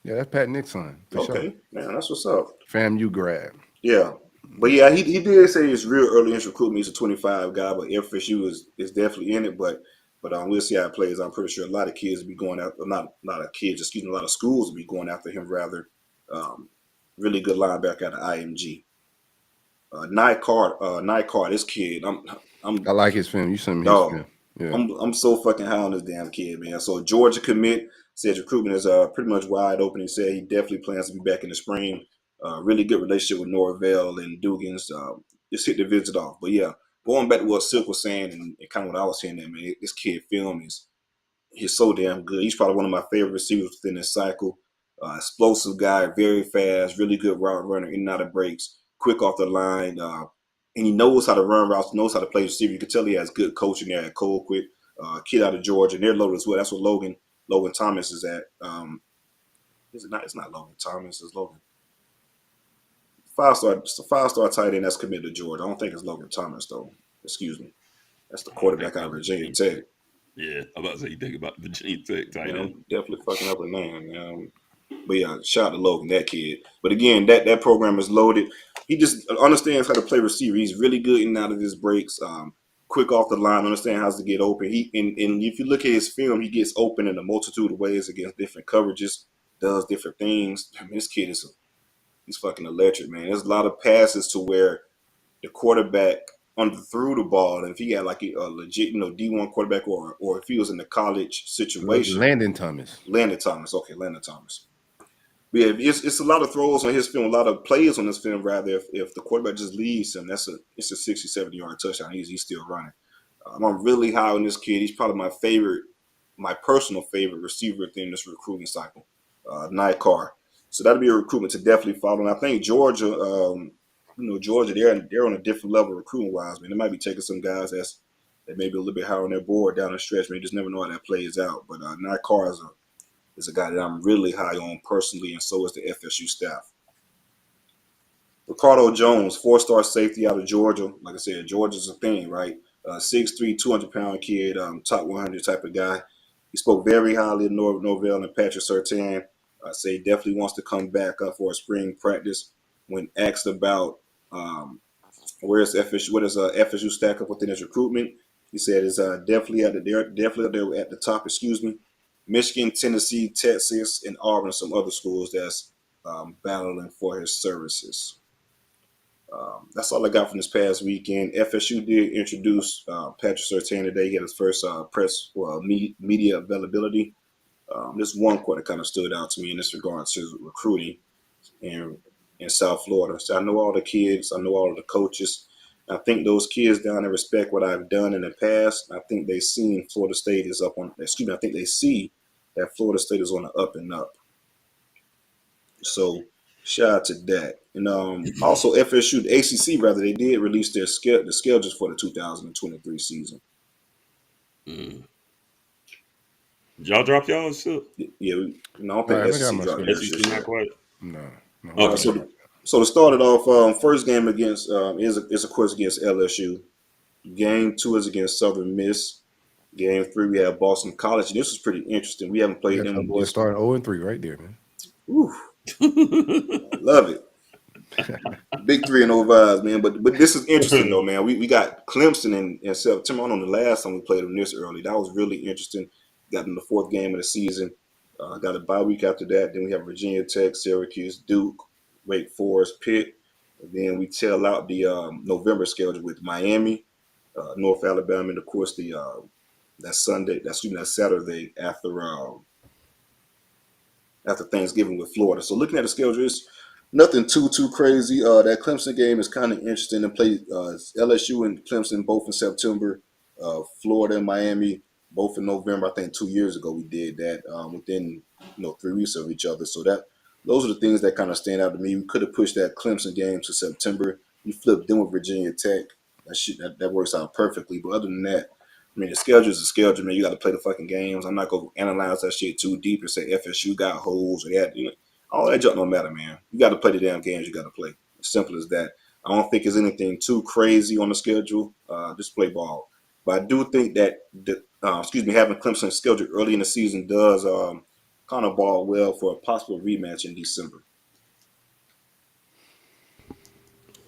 Yeah, that's Pat Nick's son. Okay, sure. Man, that's what's up. FAMU grad. Yeah. But yeah, he did say his real early in recruitment. He's a 25 guy, but FSU is definitely in it. But we'll see how it plays. I'm pretty sure a lot of kids will be going after, not a lot of kids, excuse me, a lot of schools will be going after him rather. Really good linebacker out of IMG. Nycard, this kid, I like his film. You sent me his film. Yeah. I'm so fucking high on this damn kid, man. So Georgia commit says recruitment is pretty much wide open. He said he definitely plans to be back in the spring. Really good relationship with Norvell and Dugans. Just hit the visit off. But yeah, going back to what Silk was saying and kind of what I was saying there, man, this kid film he's so damn good. He's probably one of my favorite receivers within this cycle. Explosive guy, very fast, really good route runner, in and out of breaks, quick off the line. And he knows how to run routes, knows how to play receiver. You can tell he has good coaching there at Colquitt, kid out of Georgia, and they're loaded as well. That's what Logan Thomas is at. Is it not? It's not Logan Thomas. It's Logan. 5-star tight end that's committed to Georgia. I don't think it's Logan Thomas though. Excuse me. That's the quarterback out of Virginia Tech. Yeah, I'm about to say you think about Virginia Tech tight end. Definitely fucking up a name. But yeah, shout out to Logan, that kid. But again, that program is loaded. He just understands how to play receiver. He's really good in and out of his breaks. Quick off the line, understand how to get open. And if you look at his film, he gets open in a multitude of ways against different coverages, does different things. I mean, this kid he's fucking electric, man. There's a lot of passes to where the quarterback underthrew the ball, and if he had like a legit, D1 quarterback, or if he was in the college situation. Landon Thomas. Okay, Landon Thomas. But yeah, it's a lot of throws on his film, a lot of plays on his film. Rather, if the quarterback just leaves him, it's a 60, 70-yard touchdown. He's still running. I'm really high on this kid. He's probably my personal favorite receiver within this recruiting cycle. Nycard. So that'll be a recruitment to definitely follow. And I think Georgia, Georgia, they're on a different level recruiting wise, man. They might be taking some guys that may be a little bit higher on their board down the stretch. Man, you just never know how that plays out. But Nycard is a guy that I'm really high on personally, and so is the FSU staff. Ricardo Jones, 4-star safety out of Georgia. Like I said, Georgia's a thing, right? 6'3", 200-pound kid, top 100 type of guy. He spoke very highly of Norvell and Patrick Surtain. Say he definitely wants to come back for a spring practice. When asked about what does FSU stack up within his recruitment, he said it's definitely up there at the top. Excuse me. Michigan, Tennessee, Texas, and Auburn, some other schools that's battling for his services. That's all I got from this past weekend. FSU did introduce Patrick Surtain today. He had his first media availability. This one quote that kind of stood out to me in this regard to recruiting in South Florida. So I know all the kids. I know all of the coaches. I think those kids down there respect what I've done in the past. I think they seen Florida State is up on. Excuse me. I think they see that Florida State is on the up and up. So shout out to that. And also FSU, the ACC rather, they did release the schedules for the 2023 season. Did y'all drop y'all still? Yeah, I don't think SEC dropped theirs. SEC not quite. No. Okay. So to start it off, first game against is of course against LSU. Game 2 is against Southern Miss. Game 3 we have Boston College. And this was pretty interesting. We haven't played them. Boy, starting 0-3 right there, man. Ooh. Love it. Big 3-0 vibes, man. But this is interesting though, man. We got Clemson in September. I don't know the last time we played them this early. That was really interesting. Got in the 4th game of the season. Got a bye week after that. Then we have Virginia Tech, Syracuse, Duke, Wake Forest, Pitt. And then we tail out the November schedule with Miami, North Alabama, and of course that Saturday after Thanksgiving with Florida. So looking at the schedule, it's nothing too crazy. That Clemson game is kind of interesting to play. LSU and Clemson both in September. Florida and Miami both in November. I think 2 years ago we did that within 3 weeks of each other. So those are the things that kind of stand out to me. We could have pushed that Clemson game to September. We flipped them with Virginia Tech. That works out perfectly. But other than that, I mean, the schedule is a schedule, man. You got to play the fucking games. I'm not going to analyze that shit too deep and say FSU got holes or that. All that junk don't matter, man. You got to play the damn games you got to play. As simple as that. I don't think there's anything too crazy on the schedule. Just play ball. But I do think that having Clemson scheduled early in the season does kind of ball well for a possible rematch in December.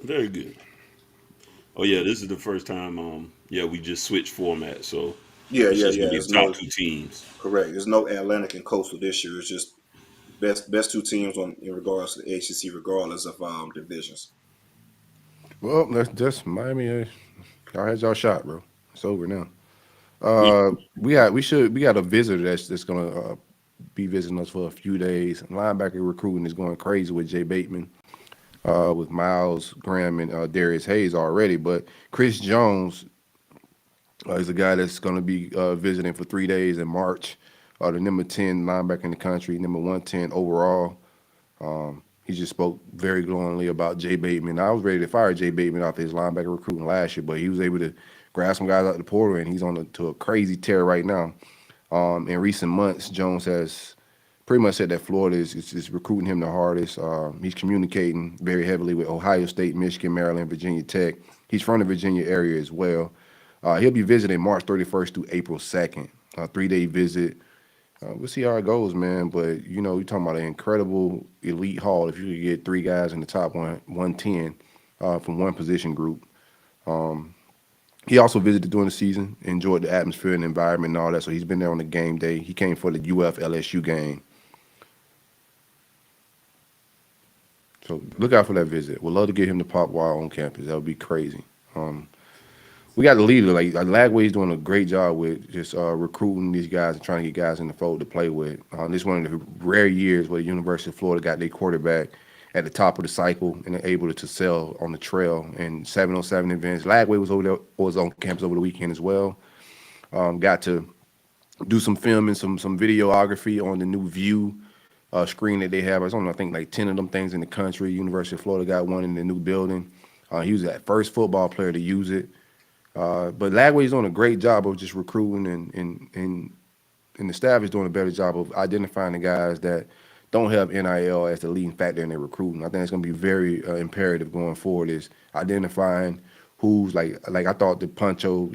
Very good. Oh yeah, this is the first time. We just switched format, so it's top 2 teams. Correct. There's no Atlantic and Coastal this year. It's just best 2 teams in regards to the ACC, regardless of divisions. Well, that's Miami. Y'all had y'all shot, bro. It's over now. We got a visitor that's gonna be visiting us for a few days. Linebacker recruiting is going crazy with Jay Bateman. With Miles Graham and Darius Hayes already, but Chris Jones is a guy that's going to be visiting for 3 days in March. The number 10 linebacker in the country, number 110 overall. He just spoke very glowingly about Jay Bateman. I was ready to fire Jay Bateman off his linebacker recruiting last year, but he was able to grab some guys out the portal, and he's to a crazy tear right now. In recent months, Jones has pretty much said that Florida is recruiting him the hardest. He's communicating very heavily with Ohio State, Michigan, Maryland, Virginia Tech. He's from the Virginia area as well. He'll be visiting March 31st through April 2nd, a 3-day visit. We'll see how it goes, man. But, you're talking about an incredible elite haul if you could get 3 guys in the top 110 from one position group. He also visited during the season, enjoyed the atmosphere and environment and all that, so he's been there on the game day. He came for the UF-LSU game. So look out for that visit. We'd love to get him to pop while on campus. That would be crazy. We got the leader. Lagway's doing a great job with just recruiting these guys and trying to get guys in the fold to play with. This is one of the rare years where the University of Florida got their quarterback at the top of the cycle and they're able to sell on the trail and 707 events. Lagway was on campus over the weekend as well. Got to do some filming, some videography on the new View screen that they have. There's only, I think, like 10 of them things in the country. University of Florida got one in the new building. He was that first football player to use it. But Lagway's doing a great job of just recruiting, and the staff is doing a better job of identifying the guys that don't have NIL as the leading factor in their recruiting. I think it's going to be very imperative going forward is identifying who's like I thought the Poncho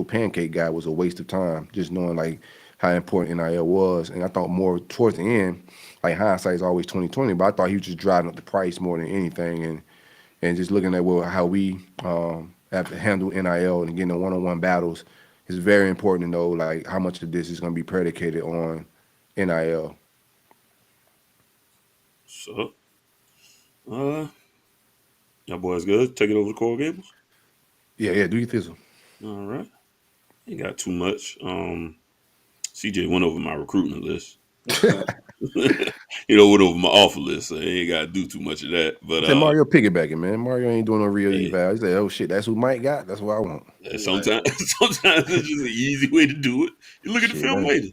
Pancake guy was a waste of time, just knowing like how important NIL was. And I thought more towards the end, like hindsight is always 20/20, but I thought he was just driving up the price more than anything, and just looking at how we have to handle NIL and getting in one-on-one battles it's very important to know like how much of this is going to be predicated on NIL. So, y'all boys good? Take it over to Coral Gables. Yeah, do your thistle. All right. Ain't got too much. CJ went over my recruiting list. Went over my offer list, so he ain't got to do too much of that. But Mario piggybacking, man. Mario ain't doing no real hey, eval. He said, "Oh shit, that's who Mike got. That's what I want." Sometimes it's just an easy way to do it. You look at the film later.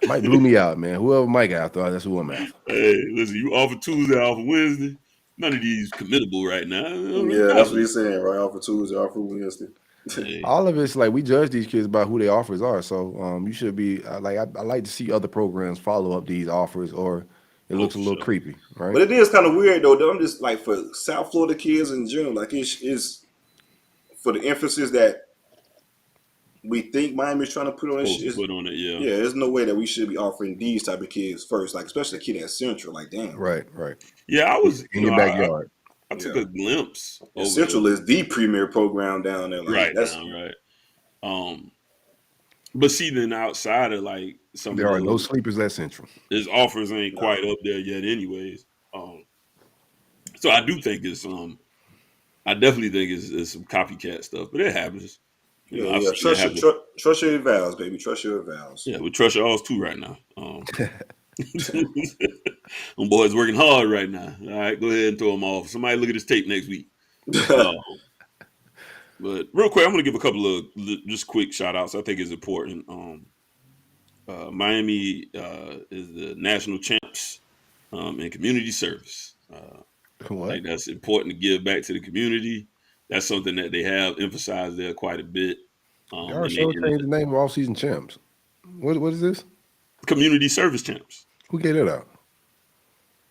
Mike blew me out, man. Whoever Mike after, that's who I'm after. Hey, listen, you offer Tuesday, offer Wednesday. None of these committable right now. Yeah, that's what he's saying, right? Offer Tuesday, offer Wednesday. Hey. All of it's like we judge these kids by who their offers are. So you should be I like to see other programs follow up these offers, or it looks a little creepy, right? But it is kind of weird though. I'm just like for South Florida kids in general, like it's for the emphasis that we think Miami's trying to put on it. Yeah, there's no way that we should be offering these type of kids first, like especially a kid at Central. Like, damn. Right. Yeah, I was in your backyard. I took a glimpse. Central is the premier program down there. Like, right. But see, then outside of like some, there are no sleepers at Central. His offers ain't quite up there yet, anyways. So I do think it's I definitely think it's some copycat stuff, but it happens. Trust your evals, baby. Trust your evals. Yeah, we trust your alls too right now. Them boys working hard right now. All right, go ahead and throw them off. Somebody look at this tape next week. But real quick, I'm going to give a couple of just quick shout outs. I think it's important. Miami is the national champs in community service. I think that's important to give back to the community. That's something that they have emphasized there quite a bit. Y'all changed the name of all-season champs. What is this? Community service champs. Who gave that out?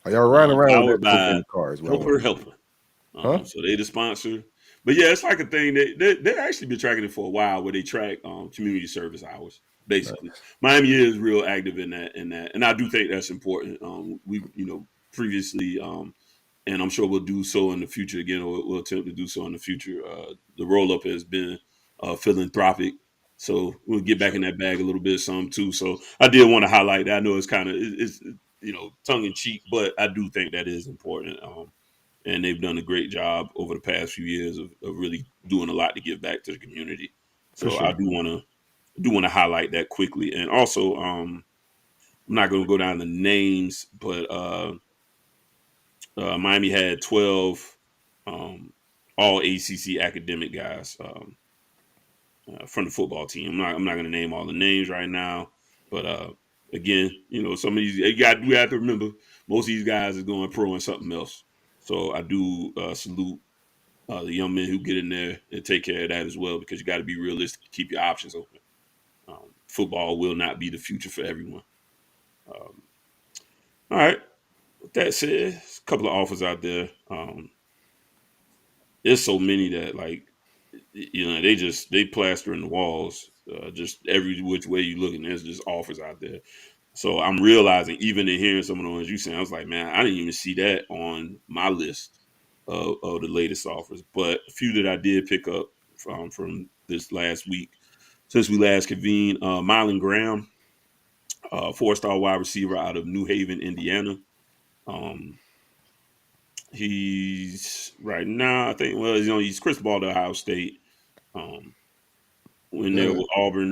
Are y'all riding around with that cars? Helper. So they the sponsor. But yeah, it's like a thing they actually been tracking it for a while, where they track community service hours. Basically, right. Miami is real active in that, and I do think that's important. We previously, and I'm sure we'll do so in the future again, or we'll attempt to do so in the future. The roll up has been philanthropic, so we'll get back in that bag a little bit, some too. So I did want to highlight that. I know it's kind of it's tongue in cheek, but I do think that is important. And they've done a great job over the past few years of really doing a lot to give back to the community. So sure. I do want to highlight that quickly. And also, I'm not going to go down the names, but Miami had 12 all ACC academic guys from the football team. I'm not going to name all the names right now, but again, some of these you have to remember most of these guys are going pro in something else. So I do salute the young men who get in there and take care of that as well, because you got to be realistic, keep your options open. Football will not be the future for everyone. All right. With that said, there's a couple of offers out there. There's so many that they plaster in the walls. Just every which way you look, and there's just offers out there. So I'm realizing, even in hearing some of the ones you saying, I was like, man, I didn't even see that on my list of the latest offers. But a few that I did pick up from this last week, since we last convened, Mylan Graham, 4-star wide receiver out of New Haven, Indiana. He's right now, I think, he's Chris Ball to Ohio State. When there with Auburn,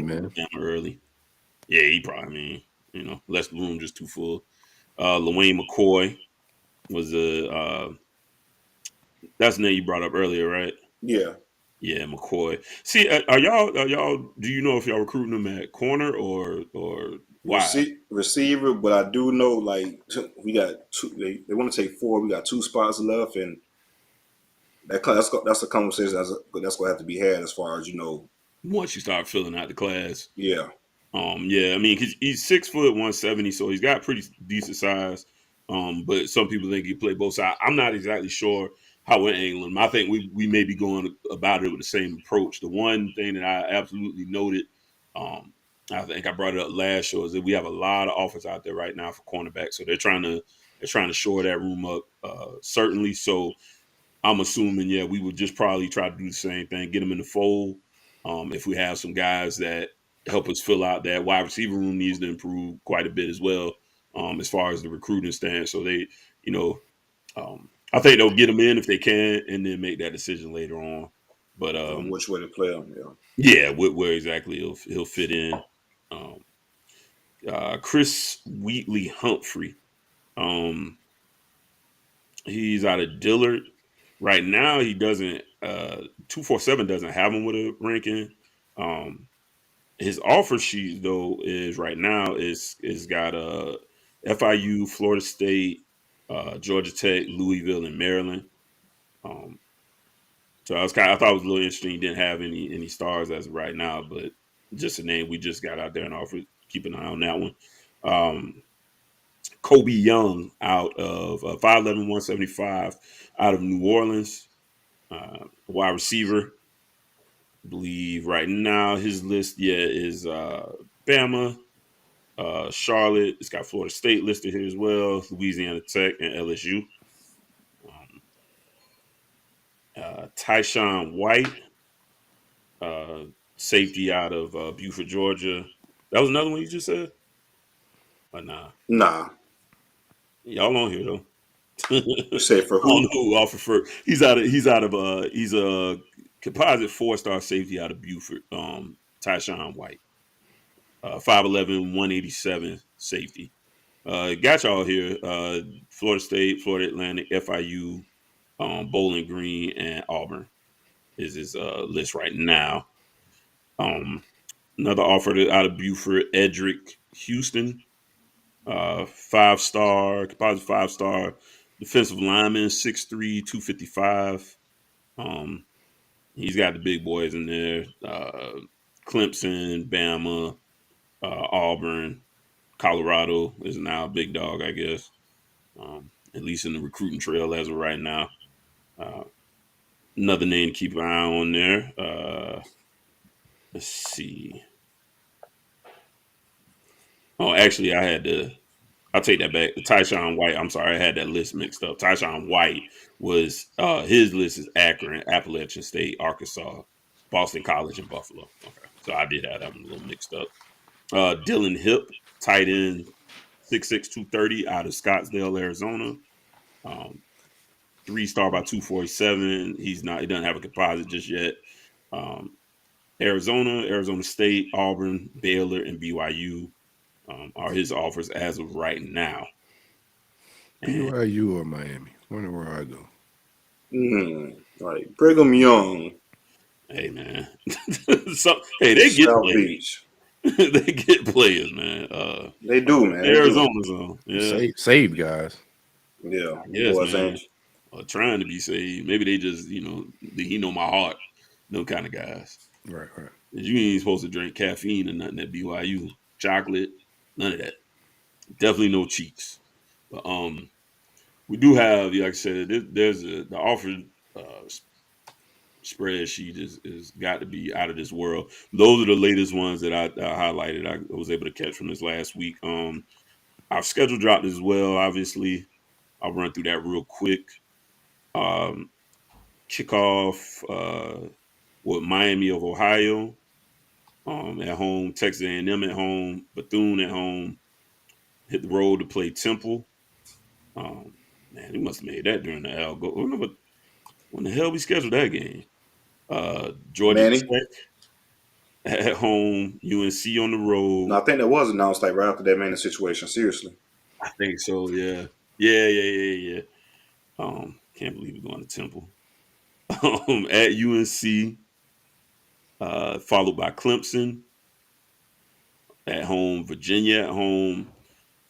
man. Early. Yeah, he probably, less room, just too full. LaWayne McCoy was that's the name you brought up earlier, right? Yeah. Yeah, McCoy. See, are y'all? Do you know if y'all recruiting them at corner or wide? Receiver, but I do know we got two. They want to take 4. We got 2 spots left, and that's a conversation that's going to have to be had as far as once you start filling out the class. Yeah. Yeah, I mean, 'cause he's 6 foot 170, so he's got pretty decent size. But some people think he play both sides. I'm not exactly sure how we're angling him. I think we may be going about it with the same approach. The one thing that I absolutely noted, I think I brought it up last show, is that we have a lot of offers out there right now for cornerback. So they're trying to shore that room up, certainly. So I'm assuming, we would just probably try to do the same thing, get him in the fold. If we have some guys that help us fill out that wide receiver room needs to improve quite a bit as well, as far as the recruiting stance. So they, I think they'll get them in if they can, and then make that decision later on. But which way to play him? yeah, where exactly he'll fit in. Chris Wheatley Humphrey, he's out of Dillard. Right now, he doesn't. 247 doesn't have him with a ranking. His offer sheet though is right now is got FIU, Florida State, Georgia Tech, Louisville, and Maryland. So I thought it was a little interesting. He didn't have any stars as of right now, but just a name we just got out there and offered. Keep an eye on that one. Kobe Young out of 5'11", 175 out of New Orleans, wide receiver. I believe right now his list, is Bama, Charlotte. It's got Florida State listed here as well, Louisiana Tech, and LSU. Tyshawn White, safety out of Buford, Georgia. That was another one you just said? Or nah? Nah. Y'all on here though. You say for who? I don't know who offered for. He's a composite 4-star safety out of Buford. Tyshawn White, 5'11", 187 safety. Got y'all here. Florida State, Florida Atlantic, FIU, Bowling Green, and Auburn is his list right now. Another offer out of Buford, Edric Houston, 5-star, composite 5-star defensive lineman, 6'3", 255. He's got the big boys in there. Clemson, Bama, Auburn, Colorado is now a big dog, I guess. At least in the recruiting trail as of right now. Another name to keep an eye on there. Let's see. Oh, actually, I'll take that back. Tyshawn White. I'm sorry, I had that list mixed up. Tyshawn White was his list is Akron, Appalachian State, Arkansas, Boston College, and Buffalo. Okay, so I did have that one a little mixed up. Dylan Hip, tight end, 6'6", 230 out of Scottsdale, Arizona. 3-star by 247. He doesn't have a composite just yet. Arizona State, Auburn, Baylor, and BYU are his offers as of right now. BYU or Miami? Wonder where I go. Like Brigham Young. Hey man, they get South players. Beach. They get players, man. They do, man. Arizona's on. Yeah. Save guys. Yeah. Yes, man. Trying to be saved. Maybe they just, he know my heart. Them kind of guys. Right. You ain't supposed to drink caffeine or nothing at BYU. Chocolate, none of that. Definitely no cheats. But we do have, like I said, there's the offer spreadsheet is got to be out of this world. Those are the latest ones that I highlighted. I was able to catch from this last week. Our schedule dropped as well. Obviously, I'll run through that real quick. Kickoff with Miami of Ohio at home, Texas A&M at home, Bethune at home. Hit the road to play Temple. Man, he must have made that during the algo. Remember when the hell we scheduled that game? Georgia Tech at home, UNC on the road. No, I think that was announced like right after that Manning situation. Seriously, I think so. Yeah. Can't believe we're going to Temple. At UNC, followed by Clemson. At home, Virginia at home.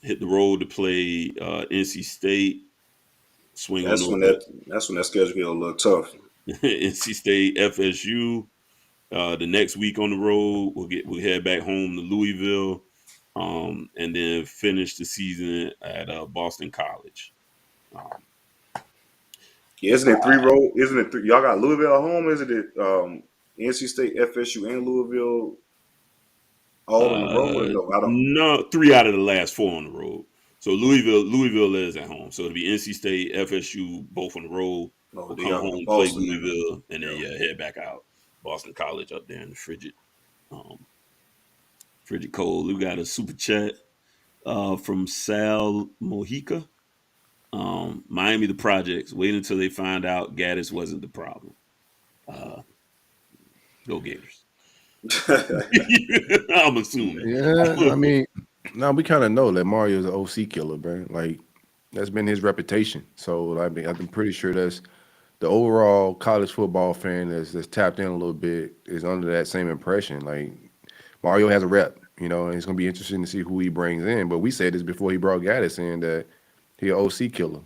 Hit the road to play NC State. That's when that schedule get a little tough. NC State, FSU. The next week on the road, we'll head back home to Louisville, and then finish the season at Boston College. Isn't it 3 road? Isn't it 3? Y'all got Louisville at home? Isn't it NC State, FSU, and Louisville all on the road? No, 3 out of the last 4 on the road. So Louisville is at home. So it'll be NC State, FSU, both on the road. We'll come home, play Louisville, and then head back out. Boston College up there in the frigid cold. We got a super chat from Sal Mojica. Miami the projects. Wait until they find out Gaddis wasn't the problem. Go Gators. I'm assuming. Yeah, I mean, now we kind of know that Mario's an OC killer, bro. Like that's been his reputation. So I mean, I'm pretty sure that's the overall college football fan that's tapped in a little bit is under that same impression. Like Mario has a rep, and it's gonna be interesting to see who he brings in. But we said this before he brought Gaddis in that he an OC killer.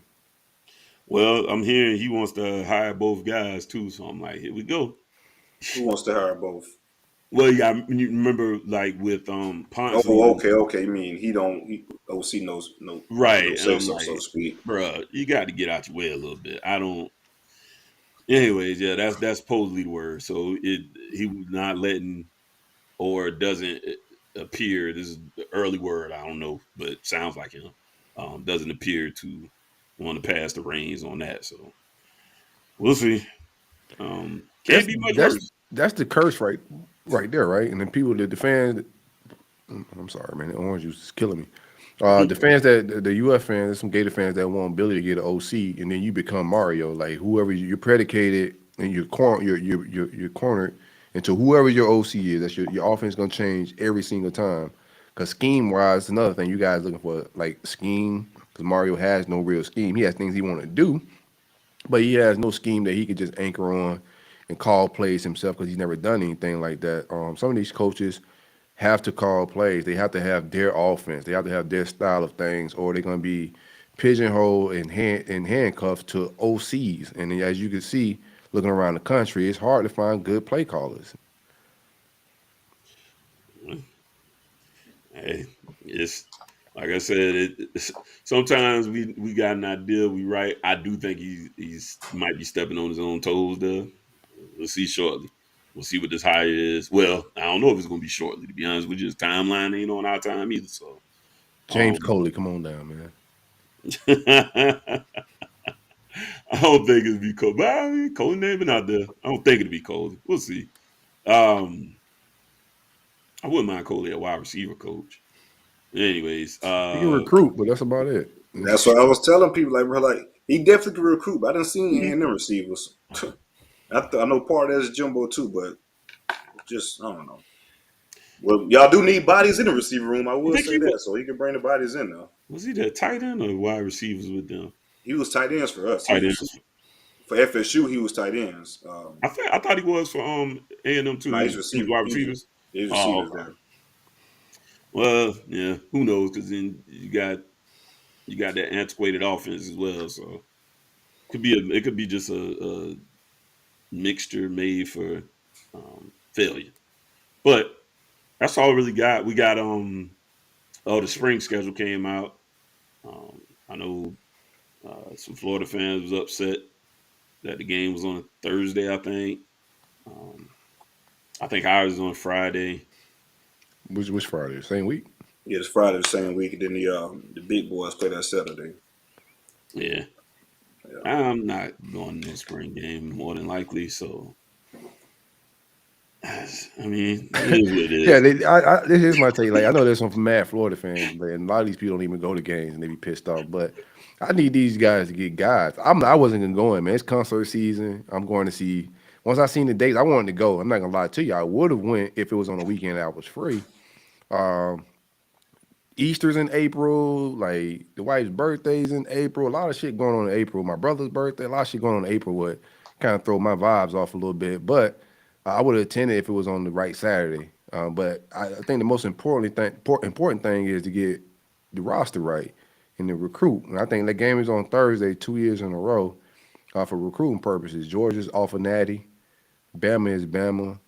Well, I'm hearing he wants to hire both guys too, so I'm like, here we go. Who wants to hire both? Well, you remember like with Ponce. Oh, okay. I mean, he OC knows no right. So to speak. Bruh, you got to get out your way a little bit. I don't. Anyways, yeah, that's supposedly the word. So he was not letting or doesn't appear. This is the early word. I don't know, but it sounds like him. Doesn't appear to want to pass the reins on that. So we'll see. Can't be much worse. That's the curse right there, right? And then people that the fans, I'm sorry, man, the orange juice is killing me. The fans the UF fans, there's some Gator fans that want Billy to get an OC, and then you become Mario. Like whoever you're predicated and you're cornered into whoever your OC is. That's your offense gonna change every single time. Because scheme wise, another thing you guys looking for like scheme. Because Mario has no real scheme. He has things he want to do, but he has no scheme that he could just anchor on and call plays himself because he's never done anything like that. Some of these coaches have to call plays. They have to have their offense. They have to have their style of things, or they're going to be pigeonholed and handcuffed to OCs. And as you can see, looking around the country, it's hard to find good play callers. Hey, it's like I said. Sometimes we got an idea. We right. I do think he's might be stepping on his own toes there. We'll see shortly. We'll see what this hire is. Well, I don't know if it's going to be shortly. To be honest with you, his timeline ain't on our time either. So, James Coley, come on down, man. I don't think it'll be Coley. But I mean, Coley naming out there. I don't think it'll be Coley. We'll see. I wouldn't mind Coley at wide receiver coach. Anyways, he can recruit, but that's about it. That's what I was telling people. Like, bro, like he definitely can recruit. But I didn't see any A&M receivers. I know part of that is Jumbo too, but just I don't know. Well, y'all do need bodies in the receiver room. I will say that, so he can bring the bodies in now. Was he the tight end or wide receivers with them? He was tight ends for us. Tight ends. For FSU, he was tight ends. I thought he was for A&M too. Nah, he's wide receivers. He's receivers there. Well, yeah, who knows? Because then you got that antiquated offense as well. So it could be just a mixture made for failure. But that's all we really got. We got the spring schedule came out. I know some Florida fans was upset that the game was on a Thursday, I think. I think ours is on Friday. Which Friday? Same week? Yeah, it's Friday the same week, and then the big boys play that Saturday. Yeah. I'm not going to the spring game more than likely, so I mean, it is what it is. Yeah, this is my take. Like, I know there's some mad Florida fans, and a lot of these people don't even go to games and they be pissed off. But I need these guys to get guys. I wasn't gonna go in, man. It's concert season. I'm going to see. Once I seen the dates, I wanted to go. I'm not gonna lie to you. I would have went if it was on a weekend that was free. Easter's in April, like the wife's birthday's in April. A lot of shit going on in April. My brother's birthday, a lot of shit going on in April would kind of throw my vibes off a little bit. But I would have attended if it was on the right Saturday. But I think the most important thing is to get the roster right and the recruit. And I think that game is on Thursday 2 years in a row for recruiting purposes. Georgia's off of Natty. Bama is Bama.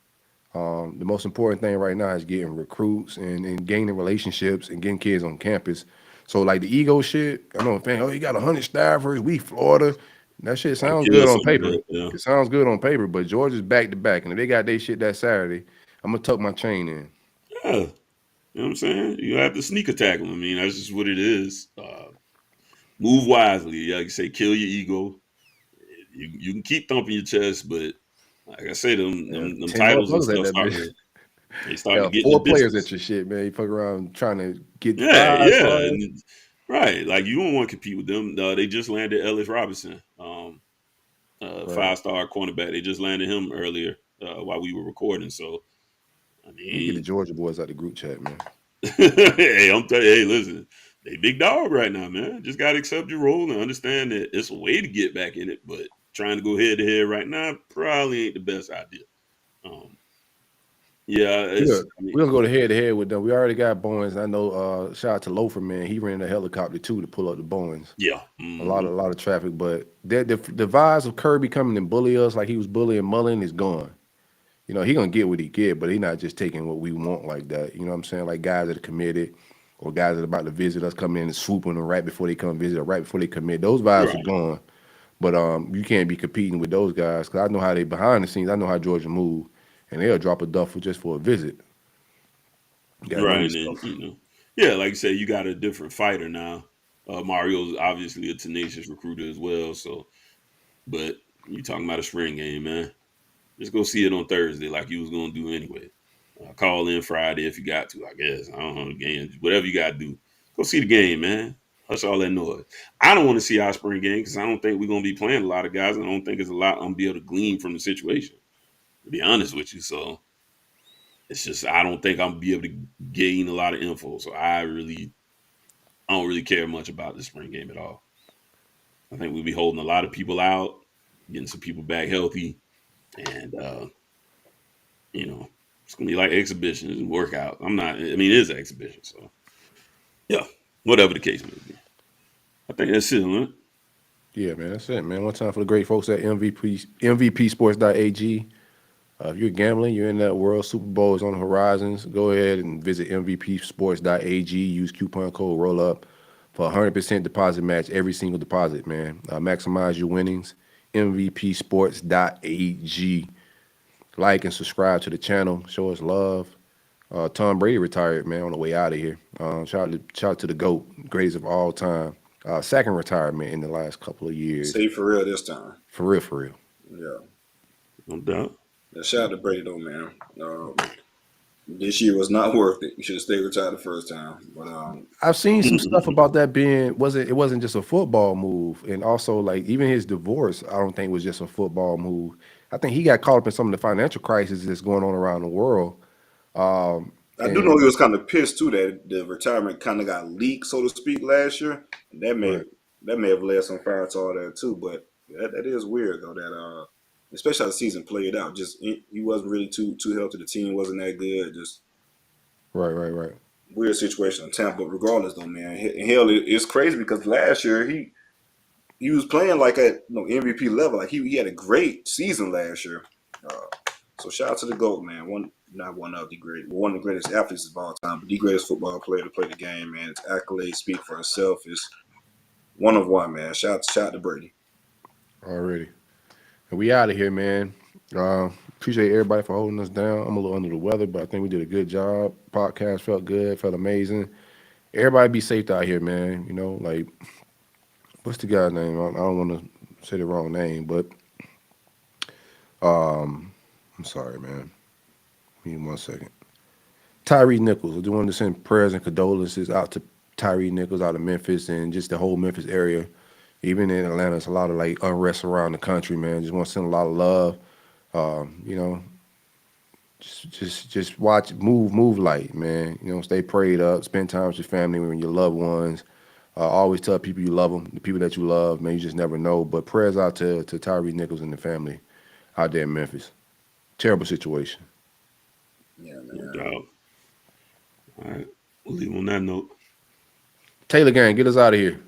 The most important thing right now is getting recruits and gaining relationships and getting kids on campus. So like the ego shit, I know a fan, you got 100 staffers, we Florida. That shit sounds good on paper. Yeah. It sounds good on paper, but Georgia's back to back. And if they got their shit that Saturday, I'm going to tuck my chain in. Yeah. You know what I'm saying? You have to sneak attack them. I mean, that's just what it is. Move wisely. Like you say, kill your ego. You can keep thumping your chest, but Like I say, them 10 titles and motherfuckers at stuff that bitch. they started getting the Four players business. at your shit, man. You fuck around trying to get Yeah, 5 yeah, stars. right. Like you don't want to compete with them. They just landed Ellis Robinson, Right. 5-star cornerback. They just landed him earlier while we were recording. So I You get the mean, Georgia boys out the group chat, man. hey, I'm telling you, hey, listen, they big dog right now, man. Just gotta accept your role and understand that it's a way to get back in it, but trying to go head to head right now probably ain't the best idea. Yeah, We're gonna go to head with them. We already got Bowens. I know shout out to Loafer, man. He ran a helicopter too to pull up the Bowens. Yeah. A lot of traffic, but the vibes of Kirby coming and bully us like he was bullying Mullen is gone. You know, he gonna get what he get, but he not just taking what we want like that. You know what I'm saying? Like guys that are committed or guys that are about to visit us come in and swoop on them right before they come visit or right before they commit. Those vibes are gone. But you can't be competing with those guys because I know how they behind the scenes. I know how Georgia move, and they'll drop a duffel just for a visit. Right, and then, you know, yeah, like you said, you got a different fighter now. Mario's obviously a tenacious recruiter as well. So, but you talking about a spring game, man? Just go see it on Thursday, like you was gonna do anyway. Call in Friday if you got to. I guess I don't know the game, whatever you got to do. Go see the game, man. Hush all that noise. I don't want to see our spring game because I don't think we're gonna be playing a lot of guys. I don't think there's a lot I'm gonna be able to glean from the situation. To be honest with you, so. It's just I don't think I'm gonna be able to gain a lot of info. So I don't really care much about the spring game at all. I think we'll be holding a lot of people out, getting some people back healthy, and you know, it's gonna be like exhibitions and workout. I mean, it is an exhibition, so yeah, whatever the case may be. I think that's it, man. Yeah, man, that's it, man. One time for the great folks at MVPsports.ag. If you're gambling, you're in that world, Super Bowl is on the horizons, go ahead and visit MVPsports.ag. Use coupon code ROLLUP for 100% deposit match every single deposit, man. Maximize your winnings. MVPsports.ag. Like and subscribe to the channel. Show us love. Tom Brady retired, man, on the way out of here. Shout out to the GOAT, greatest of all time. Second retirement in the last couple of years. Say for real this time. For real. Yeah. No doubt. Shout out to Brady though, man. This year was not worth it. You should have stayed retired the first time. But I've seen some stuff about that being it wasn't just a football move, and also like even his divorce, I don't think was just a football move. I think he got caught up in some of the financial crisis that's going on around the world. I do know he was kind of pissed too that the retirement kind of got leaked, so to speak, last year. That may have led some fire to all that too. But that is weird though. That especially how the season played out. Just he wasn't really too healthy. The team wasn't that good. Just right. Weird situation in Tampa. But regardless, though, man, hell, it's crazy because last year he was playing like at MVP level. Like he had a great season last year. So shout out to the GOAT, man. One of the greatest athletes of all time, but the greatest football player to play the game, man. His accolades speak for himself. It's one of one, man. Shout out to Brady. Already. We out of here, man. Appreciate everybody for holding us down. I'm a little under the weather, but I think we did a good job. Podcast felt good, felt amazing. Everybody be safe out here, man. You know, like, what's the guy's name? I don't want to say the wrong name, but I'm sorry, man. Give me 1 second. Tyree Nichols. I just wanted to send prayers and condolences out to Tyree Nichols out of Memphis and just the whole Memphis area. Even in Atlanta, there's a lot of like unrest around the country, man. Just want to send a lot of love. You know, just watch, move light, man. You know, stay prayed up, spend time with your family and your loved ones. Always tell people you love them, the people that you love, man. You just never know. But prayers out to Tyree Nichols and the family out there in Memphis. Terrible situation. Yeah, man. No doubt. All right, we'll leave on that note. Taylor Gang, get us out of here.